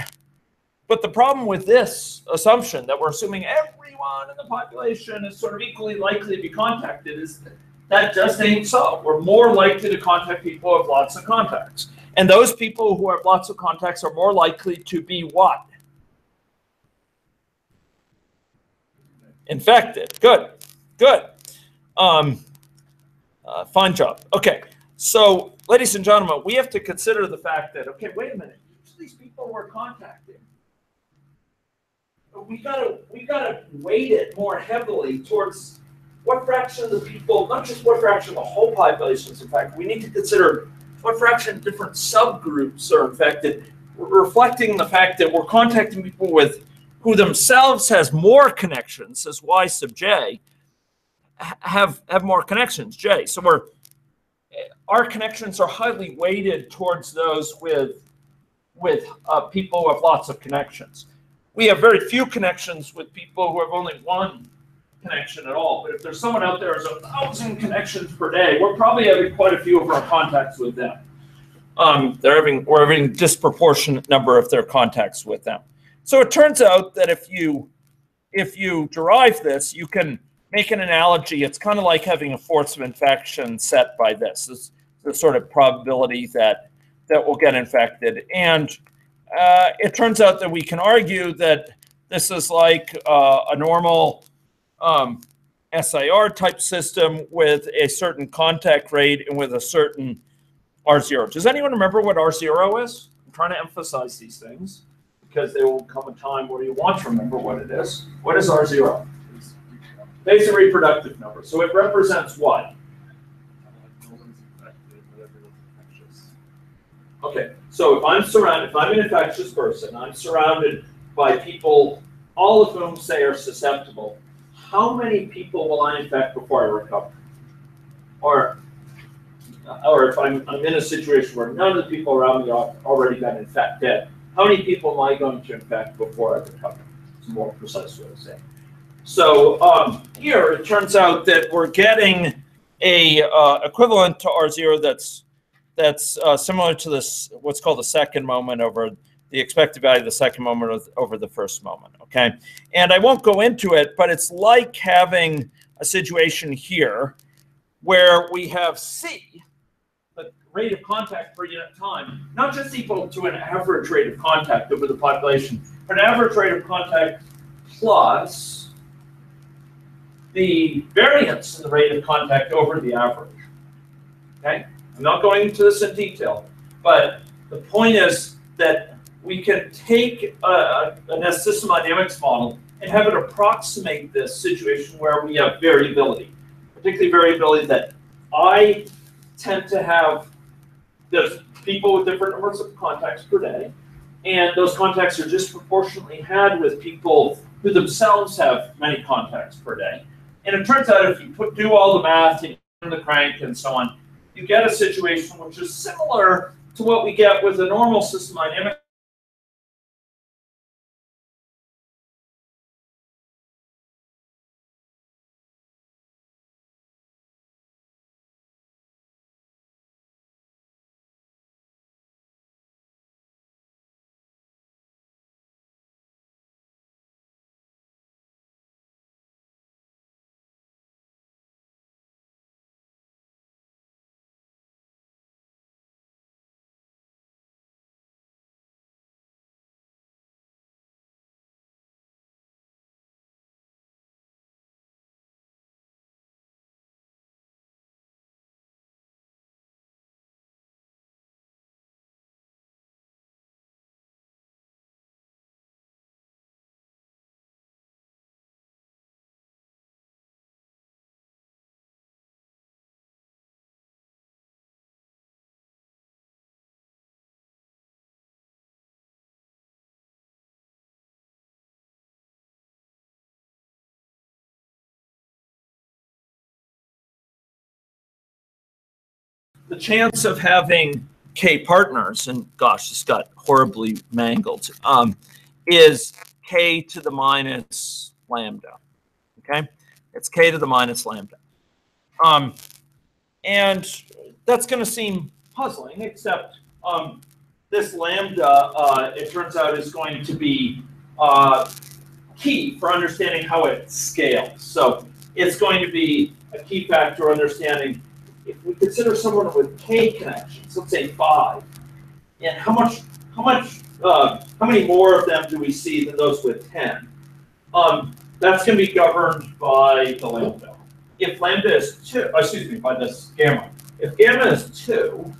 A: the problem with this assumption that we're assuming everyone in the population is sort of equally likely to be contacted is that just ain't so. We're more likely to contact people who have lots of contacts. And those people who have lots of contacts are more likely to be what? Infected. Good. Good. Fine job. Okay. So, ladies and gentlemen, we have to consider the fact that, okay, wait a minute. Each of these people we're contacting, we gotta weight it more heavily towards what fraction of the people, not just what fraction of the whole population is infected. We need to consider what fraction of different subgroups are infected, reflecting the fact that we're contacting people with who themselves has more connections, as Y sub J, have more connections, J. So our connections are highly weighted towards those with people who have lots of connections. We have very few connections with people who have only one connection at all. But if there's someone out there who has 1,000 connections per day, we're probably having quite a few of our contacts with them. We're having disproportionate number of their contacts with them. So it turns out that if you derive this, you can make an analogy. It's kind of like having a force of infection set by this. This is the sort of probability that will get infected. And it turns out that we can argue that this is like a normal SIR type system with a certain contact rate and with a certain R0. Does anyone remember what R0 is? I'm trying to emphasize these things because there will come a time where you want to remember what it is. What is R0? Basic reproductive number. So it represents what? Okay, so if I'm an infectious person, I'm surrounded by people, all of whom say are susceptible. How many people will I infect before I recover? Or if I'm in a situation where none of the people around me are already been infected, how many people am I going to infect before I recover? It's a more precise way of saying. So here it turns out that we're getting a equivalent to R0 that's similar to this, what's called the second moment over the expected value of the second moment over the first moment, okay? And I won't go into it, but it's like having a situation here where we have C, the rate of contact per unit time, not just equal to an average rate of contact over the population, but an average rate of contact plus the variance in the rate of contact over the average, okay? I'm not going into this in detail, but the point is that we can take a system dynamics model and have it approximate this situation where we have variability, particularly variability that I tend to have. There's people with different numbers of contacts per day, and those contacts are disproportionately had with people who themselves have many contacts per day. And it turns out if you do all the math and turn the crank and so on, you get a situation which is similar to what we get with a normal system dynamic the chance of having k partners, and gosh, this got horribly mangled, is k to the minus lambda. Okay, it's k to the minus lambda. And that's going to seem puzzling, except this lambda, it turns out, is going to be key for understanding how it scales. So it's going to be a key factor understanding if we consider someone with k connections, let's say 5, and how many more of them do we see than those with 10? That's going to be governed by the lambda. If lambda is 2, excuse me, by this gamma. If gamma is 2,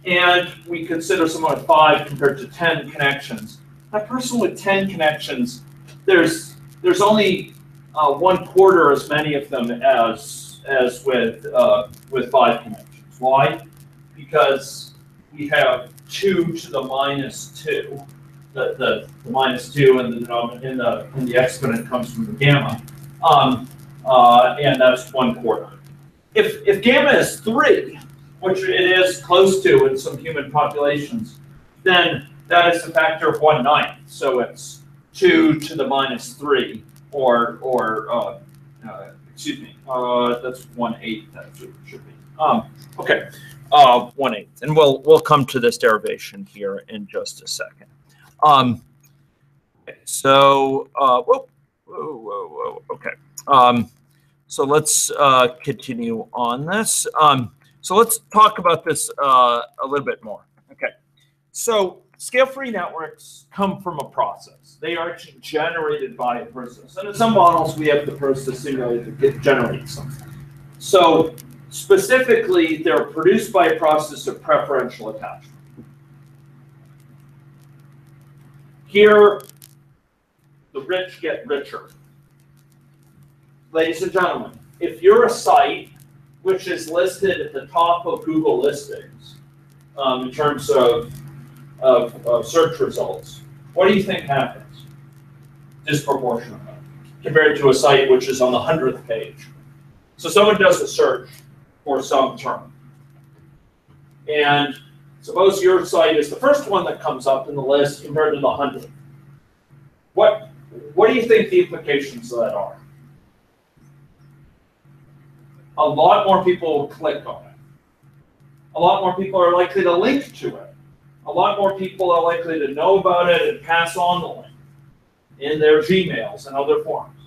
A: and we consider someone with 5 compared to 10 connections, that person with 10 connections, there's only 1/4 as many of them as with 5 connections. Why? Because we have 2 to the minus 2. The minus 2 in the exponent comes from the gamma, and that's 1/4. If gamma is 3, which it is close to in some human populations, then that is a factor of 1/9. So it's 2 to the minus 3, or excuse me, that's 1/8. That should be. Okay, 1/8, and we'll come to this derivation here in just a second. So okay. So let's continue on this. So let's talk about this a little bit more. Okay. So scale-free networks come from a process. They are actually generated by a process. And in some models, we have the process simulated that generates something. So specifically, they're produced by a process of preferential attachment. Here, the rich get richer. Ladies and gentlemen, if you're a site which is listed at the top of Google listings in terms of search results, what do you think happens? Disproportionately, compared to a site which is on the 100th page. So someone does a search for some term. And suppose your site is the first one that comes up in the list compared to the 100th. What do you think the implications of that are? A lot more people will click on it. A lot more people are likely to link to it. A lot more people are likely to know about it and pass on the link in their Gmails and other forms.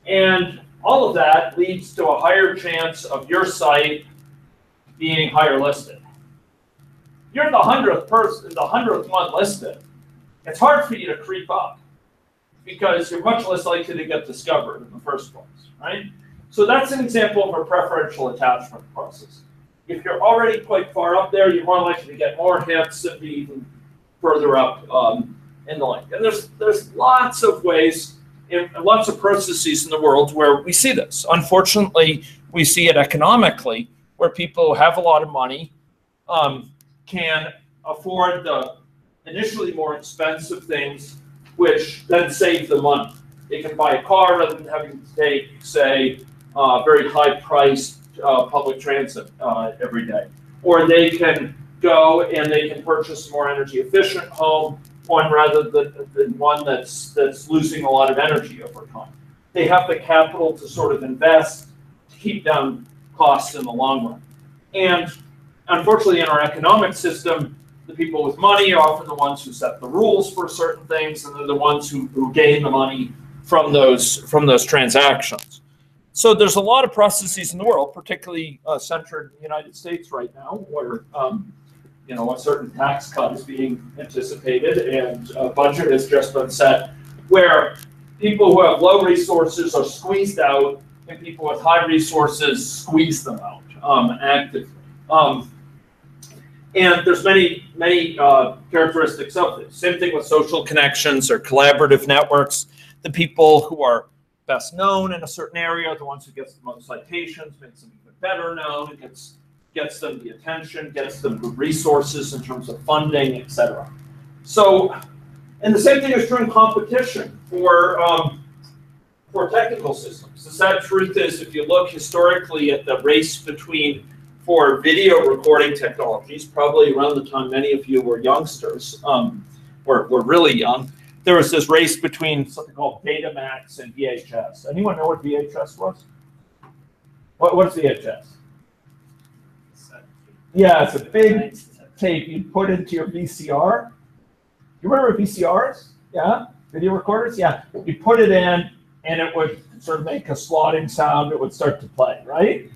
A: And all of that leads to a higher chance of your site being higher listed. You're the 100th person, the 100th one listed. It's hard for you to creep up because you're much less likely to get discovered in the first place, right? So that's an example of a preferential attachment process. If you're already quite far up there, you're more likely to get more hits and be even further up in the link. And there's lots of ways, lots of processes in the world where we see this. Unfortunately, we see it economically, where people who have a lot of money can afford the initially more expensive things, which then save the money. They can buy a car rather than having to take, say, very high-priced public transit every day. Or they can go and they can purchase a more energy-efficient home, one rather than one that's losing a lot of energy over time. They have the capital to sort of invest to keep down costs in the long run. And unfortunately, in our economic system, the people with money are often the ones who set the rules for certain things, and they're the ones who gain the money from those transactions. So there's a lot of processes in the world, particularly centered in the United States right now, where a certain tax cut is being anticipated and a budget has just been set, where people who have low resources are squeezed out and people with high resources squeeze them out actively. And there's many characteristics of this. Same thing with social connections or collaborative networks. The people who are best known in a certain area, the ones who get the most citations, makes them even better known, gets them the attention, gets them the resources in terms of funding, etc. So, and the same thing is true in competition for for technical systems. The sad truth is, if you look historically at the race for video recording technologies, probably around the time many of you were youngsters, were really young, there was this race between something called Betamax and VHS. Anyone know what VHS was? What's VHS? Yeah, it's a big tape you put into your VCR. You remember VCRs? Yeah, video recorders. Yeah, you put it in, and it would sort of make a slotting sound. It would start to play, right?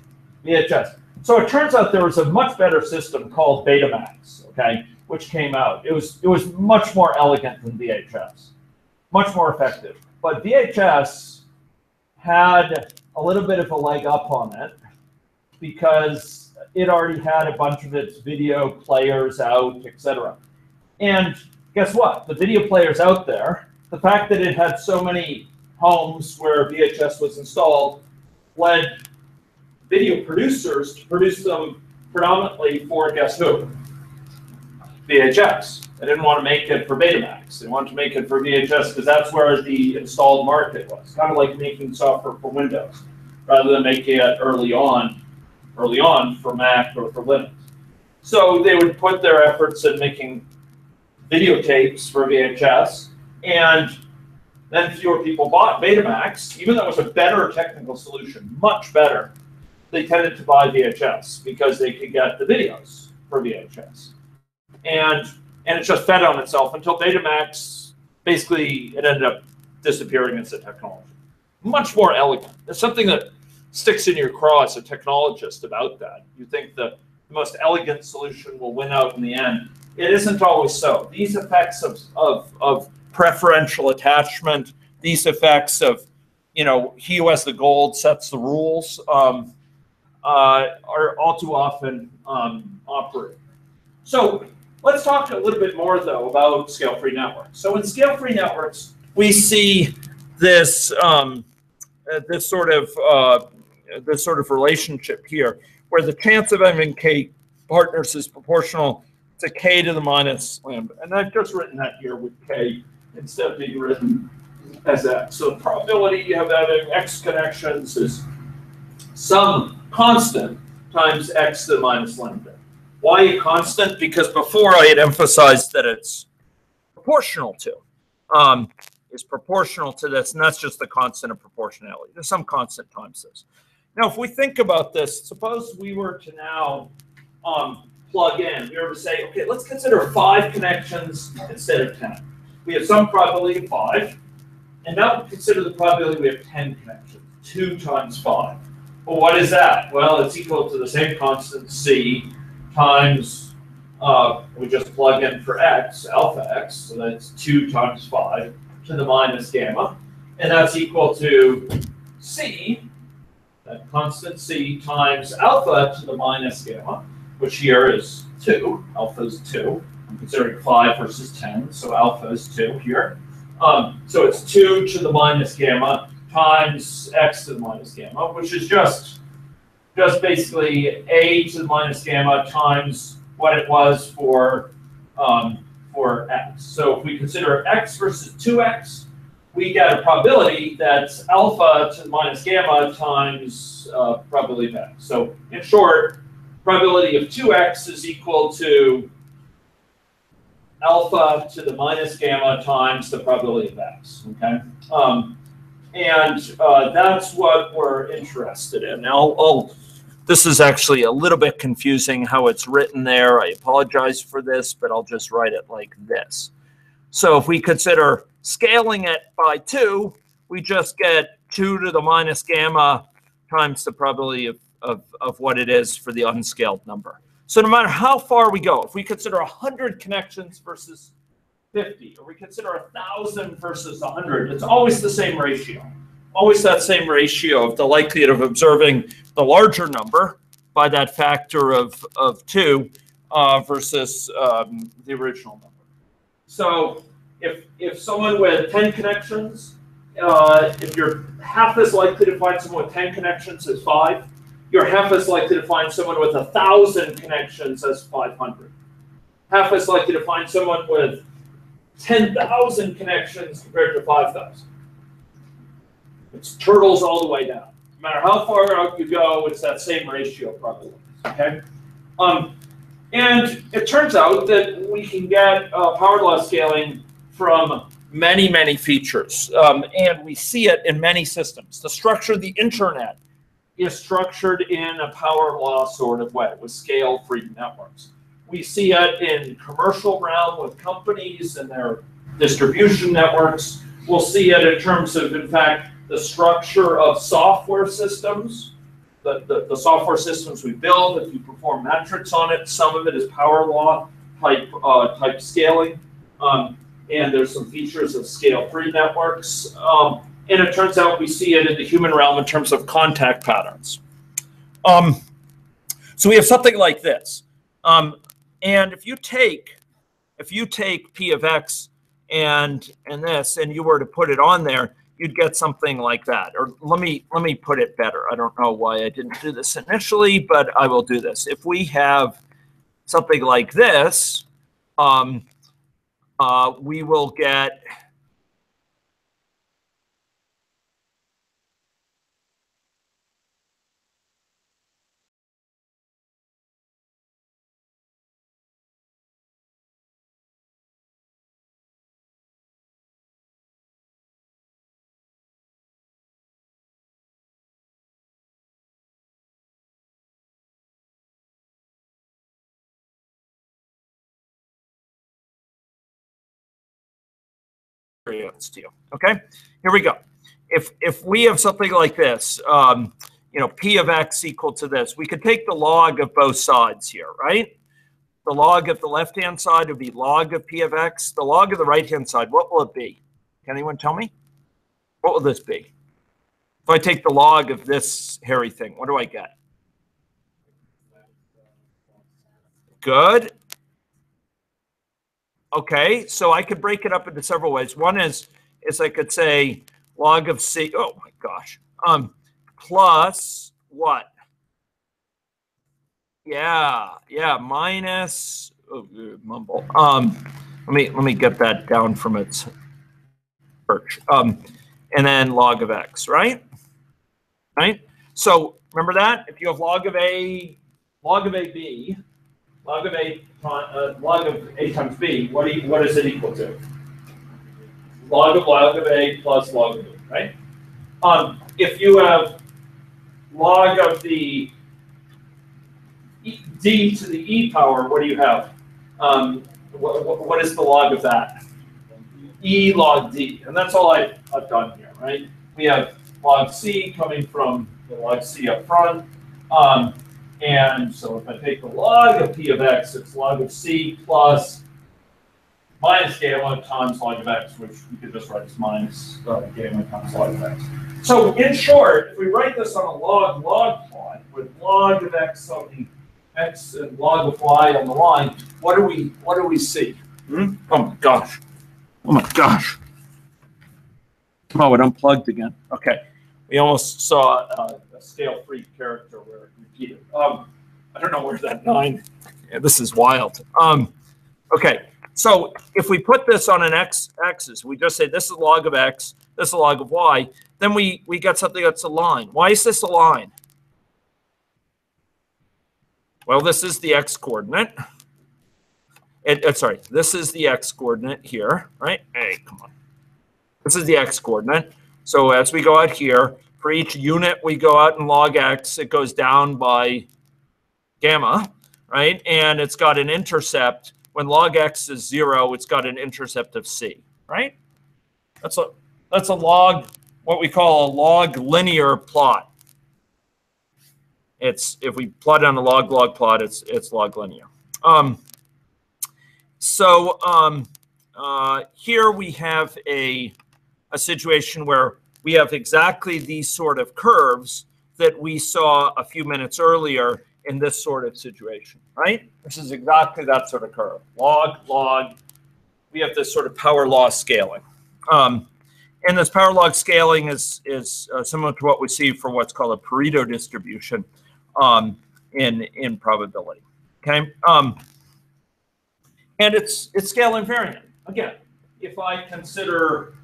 A: VHS. So it turns out there was a much better system called Betamax, okay, which came out. It was much more elegant than VHS, much more effective. But VHS had a little bit of a leg up on it because it already had a bunch of its video players out, etc. And guess what? The video players out there, the fact that it had so many homes where VHS was installed, led video producers to produce them predominantly for, guess who? VHS. They didn't want to make it for Betamax. They wanted to make it for VHS because that's where the installed market was. Kind of like making software for Windows, rather than making it early on for Mac or for Linux. So they would put their efforts in making videotapes for VHS, and then fewer people bought Betamax, even though it was a better technical solution, much better. They tended to buy VHS because they could get the videos for VHS. And it just fed on itself until Betamax, basically, it ended up disappearing as a technology. Much more elegant. It's something that sticks in your craw as a technologist about that. You think the most elegant solution will win out in the end. It isn't always so. These effects of preferential attachment, these effects of, he who has the gold sets the rules, are all too often operate. So let's talk a little bit more, though, about scale-free networks. So in scale-free networks, we see this this sort of relationship here, where the chance of having k partners is proportional to k to the minus lambda. And I've just written that here with k instead of being written as x. So the probability of having x connections is some constant times x to the minus lambda. Why a constant? Because before I had emphasized that it's proportional to. Is proportional to this, and that's just the constant of proportionality. There's some constant times this. Now, if we think about this, suppose we were to now plug in. We were to say, okay, let's consider 5 connections instead of 10. We have some probability of 5, and now consider the probability we have 10 connections. 2 times 5. Well, what is that? Well, it's equal to the same constant c times, we just plug in for x, alpha x, so that's 2 times 5 to the minus gamma, and that's equal to c, that constant c, times alpha to the minus gamma, which here is 2. Alpha is 2. I'm considering 5 versus 10, so alpha is 2 here. So it's 2 to the minus gamma times x to the minus gamma, which is just basically a to the minus gamma times what it was for x. So if we consider x versus 2x, we get a probability that's alpha to the minus gamma times probability of x. So in short, probability of 2x is equal to alpha to the minus gamma times the probability of x. Okay, and that's what we're interested in. Now, this is actually a little bit confusing how it's written there. I apologize for this, but I'll just write it like this. So if we consider scaling it by 2, we just get 2 to the minus gamma times the probability of what it is for the unscaled number. So no matter how far we go, if we consider 100 connections versus 50, or we consider 1,000 versus 100, it's always the same ratio. Always that same ratio of the likelihood of observing the larger number by that factor of 2 versus the original number. So if someone with 10 connections, if you're half as likely to find someone with 10 connections as 5, you're half as likely to find someone with 1,000 connections as 500. Half as likely to find someone with 10,000 connections compared to 5,000. It's turtles all the way down. No matter how far out you go, it's that same ratio probabilities, okay? And it turns out that we can get power law scaling from many, many features. And we see it in many systems. The structure of the internet is structured in a power law sort of way with scale-free networks. We see it in commercial realm with companies and their distribution networks. We'll see it in terms of, in fact, the structure of software systems. The software systems we build, if you perform metrics on it, some of it is power law type scaling. And there's some features of scale-free networks. And it turns out we see it in the human realm in terms of contact patterns. So we have something like this. And if you take P of X and this, and you were to put it on there, you'd get something like that. Or let me put it better. I don't know why I didn't do this initially, but I will do this. If we have something like this, we will get to you. Okay, here we go. If we have something like this, you know, P of X equal to this, we could take the log of both sides here, right? The log of the left-hand side would be log of P of X. The log of the right-hand side, what will it be? Can anyone tell me? What will this be? If I take the log of this hairy thing, what do I get? Good. Okay, so I could break it up into several ways. One is I could say log of C, oh my gosh, plus what? Yeah, minus, oh, mumble. Let me get that down from its perch. And then log of X, right? Right? So remember that? If you have log of A B, log of A times B, what is it equal to? Log of A plus log of B, right? If you have log of the D to the E power, what do you have? What is the log of that? E log D, and that's all I've done here, right? We have log C coming from the log C up front. And so if I take the log of P of X, it's log of C plus minus gamma times log of X, which we could just write as minus gamma times log of X. So in short, if we write this on a log plot with log of X on the X and log of Y on the line, what do we see? Oh my gosh. Oh my gosh. Oh, it unplugged again. Okay. We almost saw a scale-free character where it repeated. I don't know where that 9. Yeah, this is wild. Okay. So if we put this on an x-axis, we just say this is log of X, this is log of Y, then we get something that's a line. Why is this a line? Well, this is the X coordinate. Sorry, this is the X coordinate here, right? Hey, come on. This is the X coordinate. So as we go out here, for each unit we go out in log X, it goes down by gamma, right? And it's got an intercept. When log X is 0, it's got an intercept of C, right? That's a log, what we call a log linear plot. It's, if we plot on a log plot, it's log linear. Here we have a situation where we have exactly these sort of curves that we saw a few minutes earlier in this sort of situation, right? This is exactly that sort of curve. Log. We have this sort of power law scaling. And this power law scaling is similar to what we see for what's called a Pareto distribution in probability. Okay. And it's scale invariant. Again, if I consider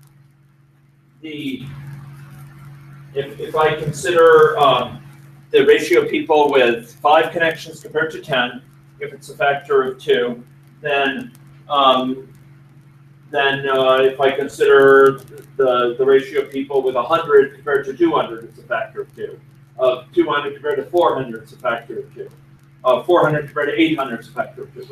A: the if I consider the ratio of people with 5 connections compared to 10, if it's a factor of 2, then if I consider the ratio of people with 100 compared to 200, it's a factor of 2. 200 compared to 400, it's a factor of 2. 400 compared to 800 is a factor of 2.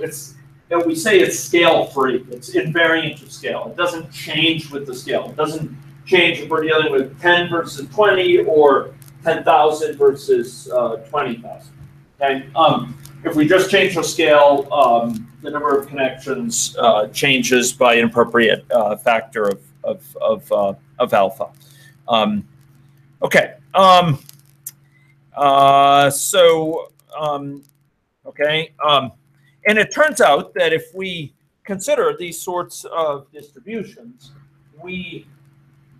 A: We say it's scale-free. It's invariant of scale. It doesn't change with the scale. It doesn't change if we're dealing with 10 versus 20 or 10,000 versus 20,000. Okay? If we just change the scale, the number of connections changes by an appropriate factor of alpha. Okay. And it turns out that if we consider these sorts of distributions, we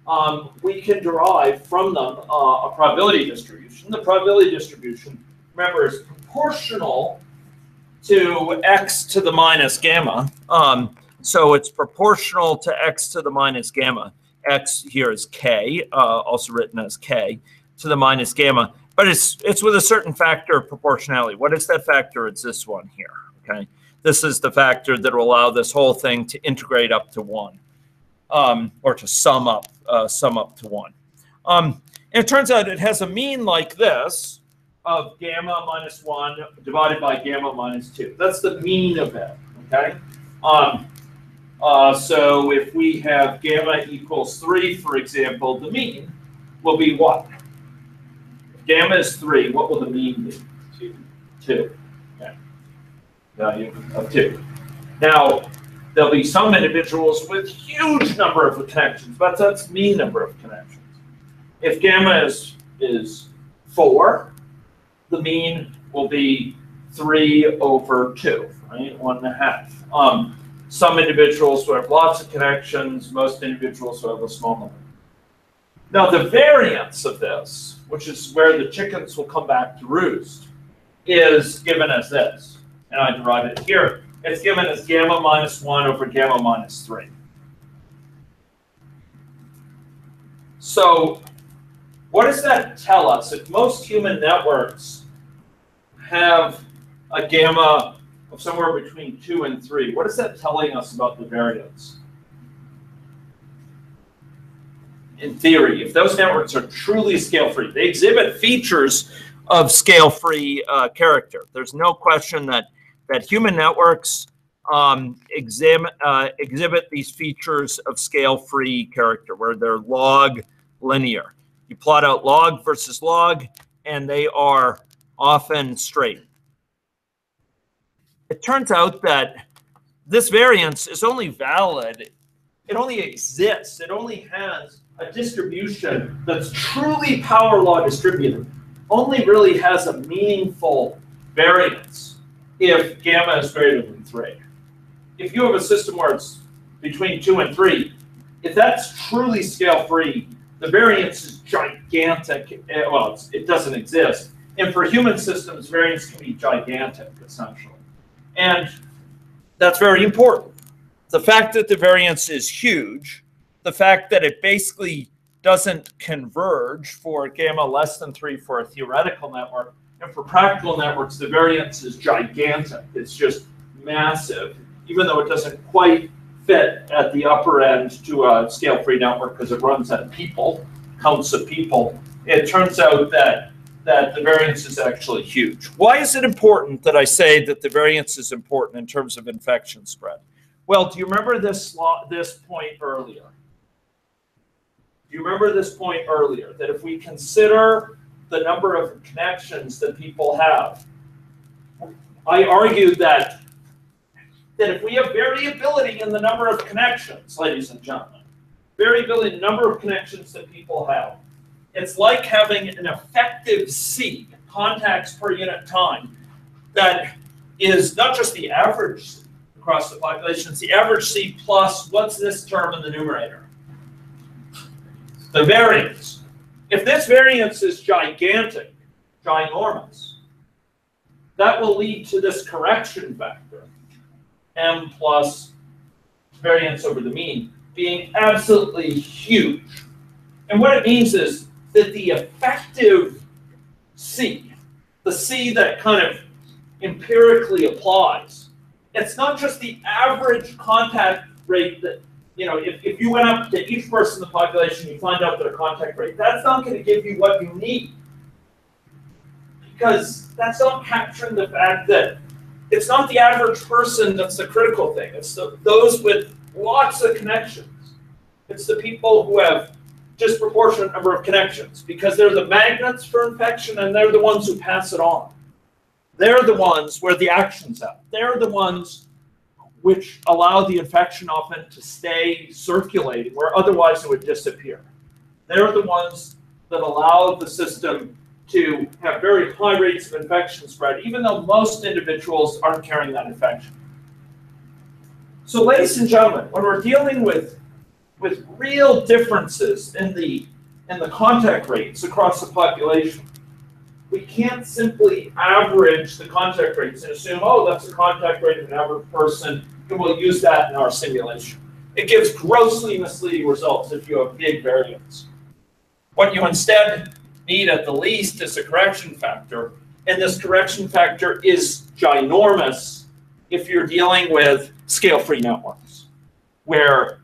A: can derive from them a probability distribution. The probability distribution, remember, is proportional to x to the minus gamma. So it's proportional to x to the minus gamma. X here is k, also written as k, to the minus gamma. But it's with a certain factor of proportionality. What is that factor? It's this one here. Okay, this is the factor that will allow this whole thing to integrate up to 1, or to sum up to 1. And it turns out it has a mean like this of gamma minus 1 divided by gamma minus 2. That's the mean of it. Okay. So if we have gamma equals 3, for example, the mean will be what? If gamma is 3, what will the mean be? 2. Okay. Value of 2. Now, there'll be some individuals with huge number of connections, but that's mean number of connections. If gamma is 4, the mean will be 3 over 2, right? 1.5. Some individuals will have lots of connections, most individuals will have a small number. Now, the variance of this, which is where the chickens will come back to roost, is given as this. And I derive it here. It's given as gamma minus 1 over gamma minus 3. So what does that tell us? If most human networks have a gamma of somewhere between 2 and 3, what is that telling us about the variance? In theory, if those networks are truly scale-free, they exhibit features of scale-free character. There's no question that human networks exhibit these features of scale-free character, where they're log linear. You plot out log versus log, and they are often straight. It turns out that this variance is only valid, it only exists, it only has a distribution that's truly power law distributed, only really has a meaningful variance if gamma is greater than 3. If you have a system where it's between 2 and 3, if that's truly scale-free, the variance is gigantic. Well, it doesn't exist. And for human systems, variance can be gigantic, essentially. And that's very important. The fact that the variance is huge, the fact that it basically doesn't converge for gamma less than 3 for a theoretical network, and for practical networks, the variance is gigantic. It's just massive, even though it doesn't quite fit at the upper end to a scale-free network because it runs at people, counts of people. It turns out that the variance is actually huge. Why is it important that I say that the variance is important in terms of infection spread? Well, do you remember this point earlier? Do you remember this point earlier, that if we consider the number of connections that people have, I argued that if we have variability in the number of connections, ladies and gentlemen, variability in the number of connections that people have, it's like having an effective C, contacts per unit time, that is not just the average across the population, it's the average C plus, what's this term in the numerator? The variance. If this variance is gigantic, ginormous, that will lead to this correction factor, m plus variance over the mean, being absolutely huge. And what it means is that the effective C, the C that kind of empirically applies, it's not just the average contact rate that, if you went up to each person in the population, you find out their contact rate. That's not going to give you what you need, because that's not capturing the fact that it's not the average person that's the critical thing. It's those with lots of connections. It's the people who have disproportionate number of connections, because they're the magnets for infection and they're the ones who pass it on. They're the ones where the action's at. They're the ones which allow the infection often to stay circulating, where otherwise it would disappear. They're the ones that allow the system to have very high rates of infection spread, even though most individuals aren't carrying that infection. So, ladies and gentlemen, when we're dealing with real differences in the contact rates across the population, we can't simply average the contact rates and assume, oh, that's the contact rate of an average person, and we'll use that in our simulation. It gives grossly misleading results if you have big variance. What you instead need at the least is a correction factor, and this correction factor is ginormous if you're dealing with scale-free networks, where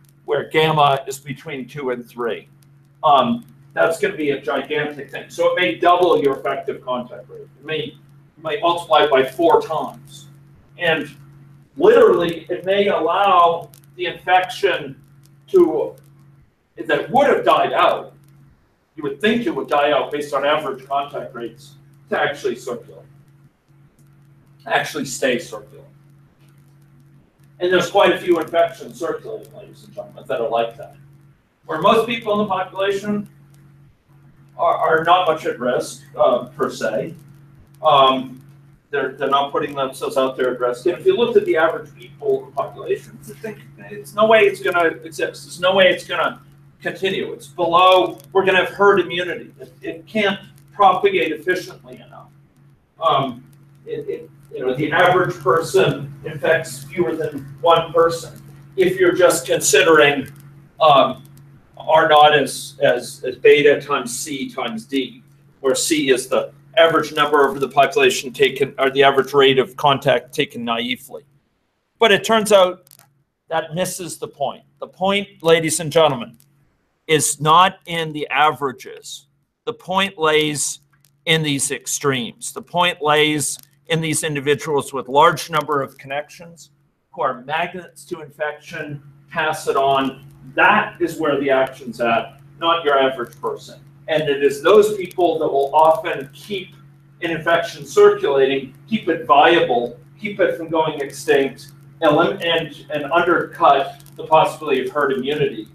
A: gamma is between 2 and 3. That's going to be a gigantic thing. So it may double your effective contact rate. It may multiply by 4 times. And literally, it may allow the infection that would have died out, you would think it would die out based on average contact rates, to actually circulate, actually stay circulating. And there's quite a few infections circulating, ladies and gentlemen, that are like that. Where most people in the population are not much at risk, per se. They're not putting themselves out there at risk. And if you looked at the average people in the population, you think there's no way it's going to exist. There's no way it's going to continue. It's below, we're going to have herd immunity. It can't propagate efficiently enough. The average person infects fewer than 1 person. If you're just considering R naught as beta times C times D, where C is the average number of the population taken, or the average rate of contact taken naively. But it turns out that misses the point. The point, ladies and gentlemen, is not in the averages. The point lays in these extremes. The point lays in these individuals with large number of connections who are magnets to infection, pass it on. That is where the action's at, not your average person. And it is those people that will often keep an infection circulating, keep it viable, keep it from going extinct, and undercut the possibility of herd immunity,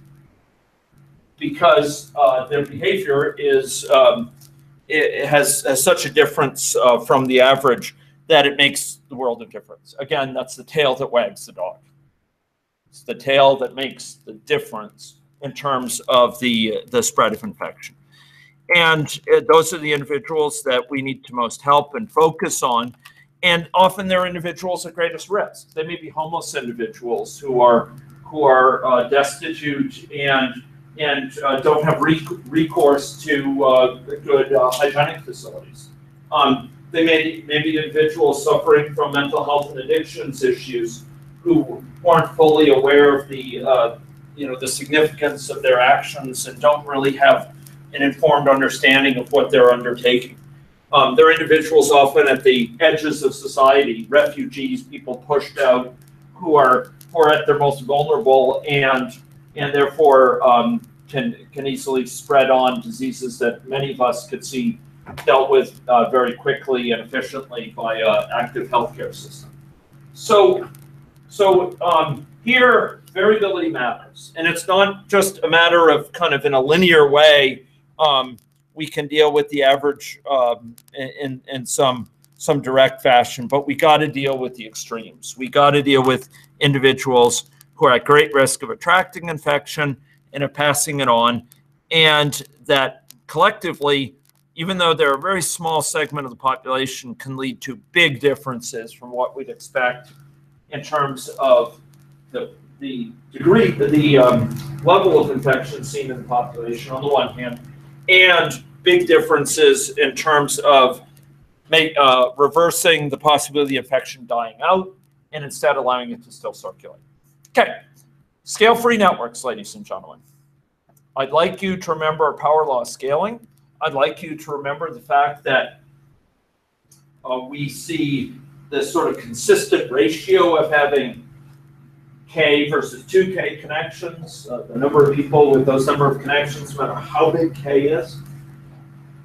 A: because their behavior it has such a difference from the average that it makes the world of difference. Again, that's the tail that wags the dog. It's the tail that makes the difference in terms of the spread of infection. And those are the individuals that we need to most help and focus on. And often they're individuals at greatest risk. They may be homeless individuals who are destitute and don't have recourse to good hygienic facilities. They may be individuals suffering from mental health and addictions issues who aren't fully aware of the significance of their actions and don't really have an informed understanding of what they're undertaking. They're individuals often at the edges of society, refugees, people pushed out, who are at their most vulnerable and therefore can easily spread on diseases that many of us could see dealt with very quickly and efficiently by active healthcare system. So here, variability matters, and it's not just a matter of kind of in a linear way. We can deal with the average in some direct fashion, but we got to deal with the extremes. We got to deal with individuals who are at great risk of attracting infection and of passing it on, and that collectively, even though they're a very small segment of the population, can lead to big differences from what we'd expect in terms of the degree, the level of infection seen in the population on the one hand, and big differences in terms of reversing the possibility of infection dying out and instead allowing it to still circulate. Okay, scale-free networks, ladies and gentlemen. I'd like you to remember power law scaling. I'd like you to remember the fact that we see this sort of consistent ratio of having K versus 2K connections, the number of people with those number of connections, no matter how big K is.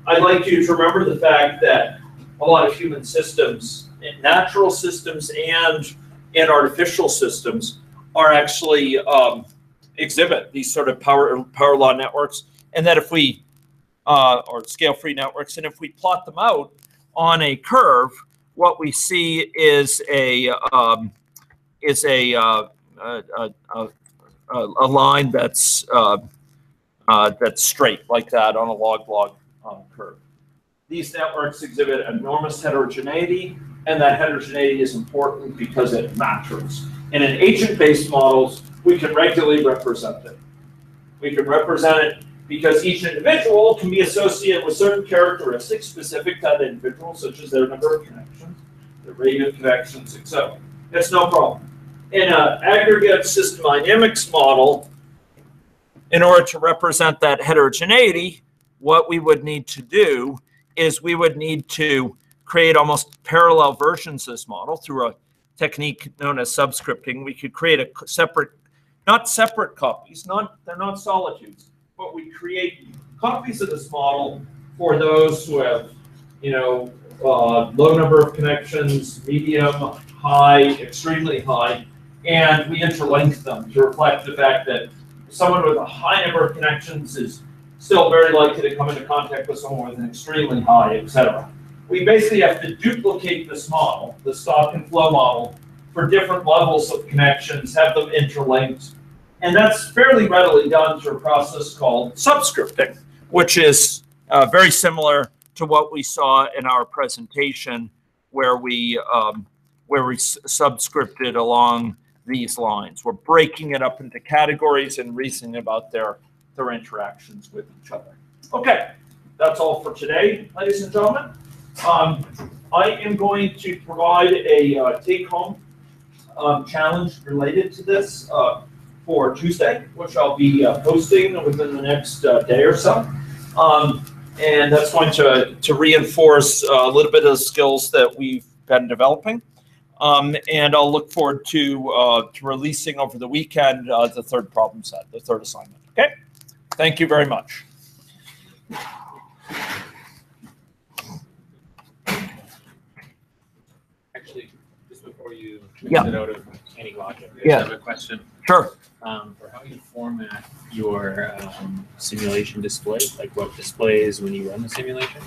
A: I'd like you to remember the fact that a lot of human systems, natural systems and artificial systems, are actually exhibit these sort of power law networks, and that if we or scale-free networks, and if we plot them out on a curve, what we see is a line that's straight like that on a log-log curve. These networks exhibit enormous heterogeneity, and that heterogeneity is important because it matters. And in agent-based models, we can regularly represent it. We can represent it because each individual can be associated with certain characteristics specific to that individual, such as their number of connections, their rate of connections, etc. It's no problem. In an aggregate system dynamics model, in order to represent that heterogeneity, what we would need to do is we would need to create almost parallel versions of this model through a technique known as subscripting. We could create a separate, not separate copies, they're not solitudes, but we create copies of this model for those who have, low number of connections, medium, high, extremely high, and we interlink them to reflect the fact that someone with a high number of connections is still very likely to come into contact with someone with an extremely high, etc. We basically have to duplicate this model, the stock and flow model, for different levels of connections, have them interlinked. And that's fairly readily done through a process called subscripting, which is very similar to what we saw in our presentation, where we subscripted along these lines. We're breaking it up into categories and reasoning about their interactions with each other. Okay, that's all for today, ladies and gentlemen. I am going to provide a take-home challenge related to this for Tuesday, which I'll be posting within the next day or so. And that's going to reinforce a little bit of the skills that we've been developing. And I'll look forward to releasing over the weekend the third problem set, the third assignment. Okay? Thank you very much.
B: Actually, just before you
A: Yeah.
B: exit out of any logic, I
A: Yeah.
B: have a question
A: Sure.
B: for how you format your simulation display, like what displays when you run the simulation.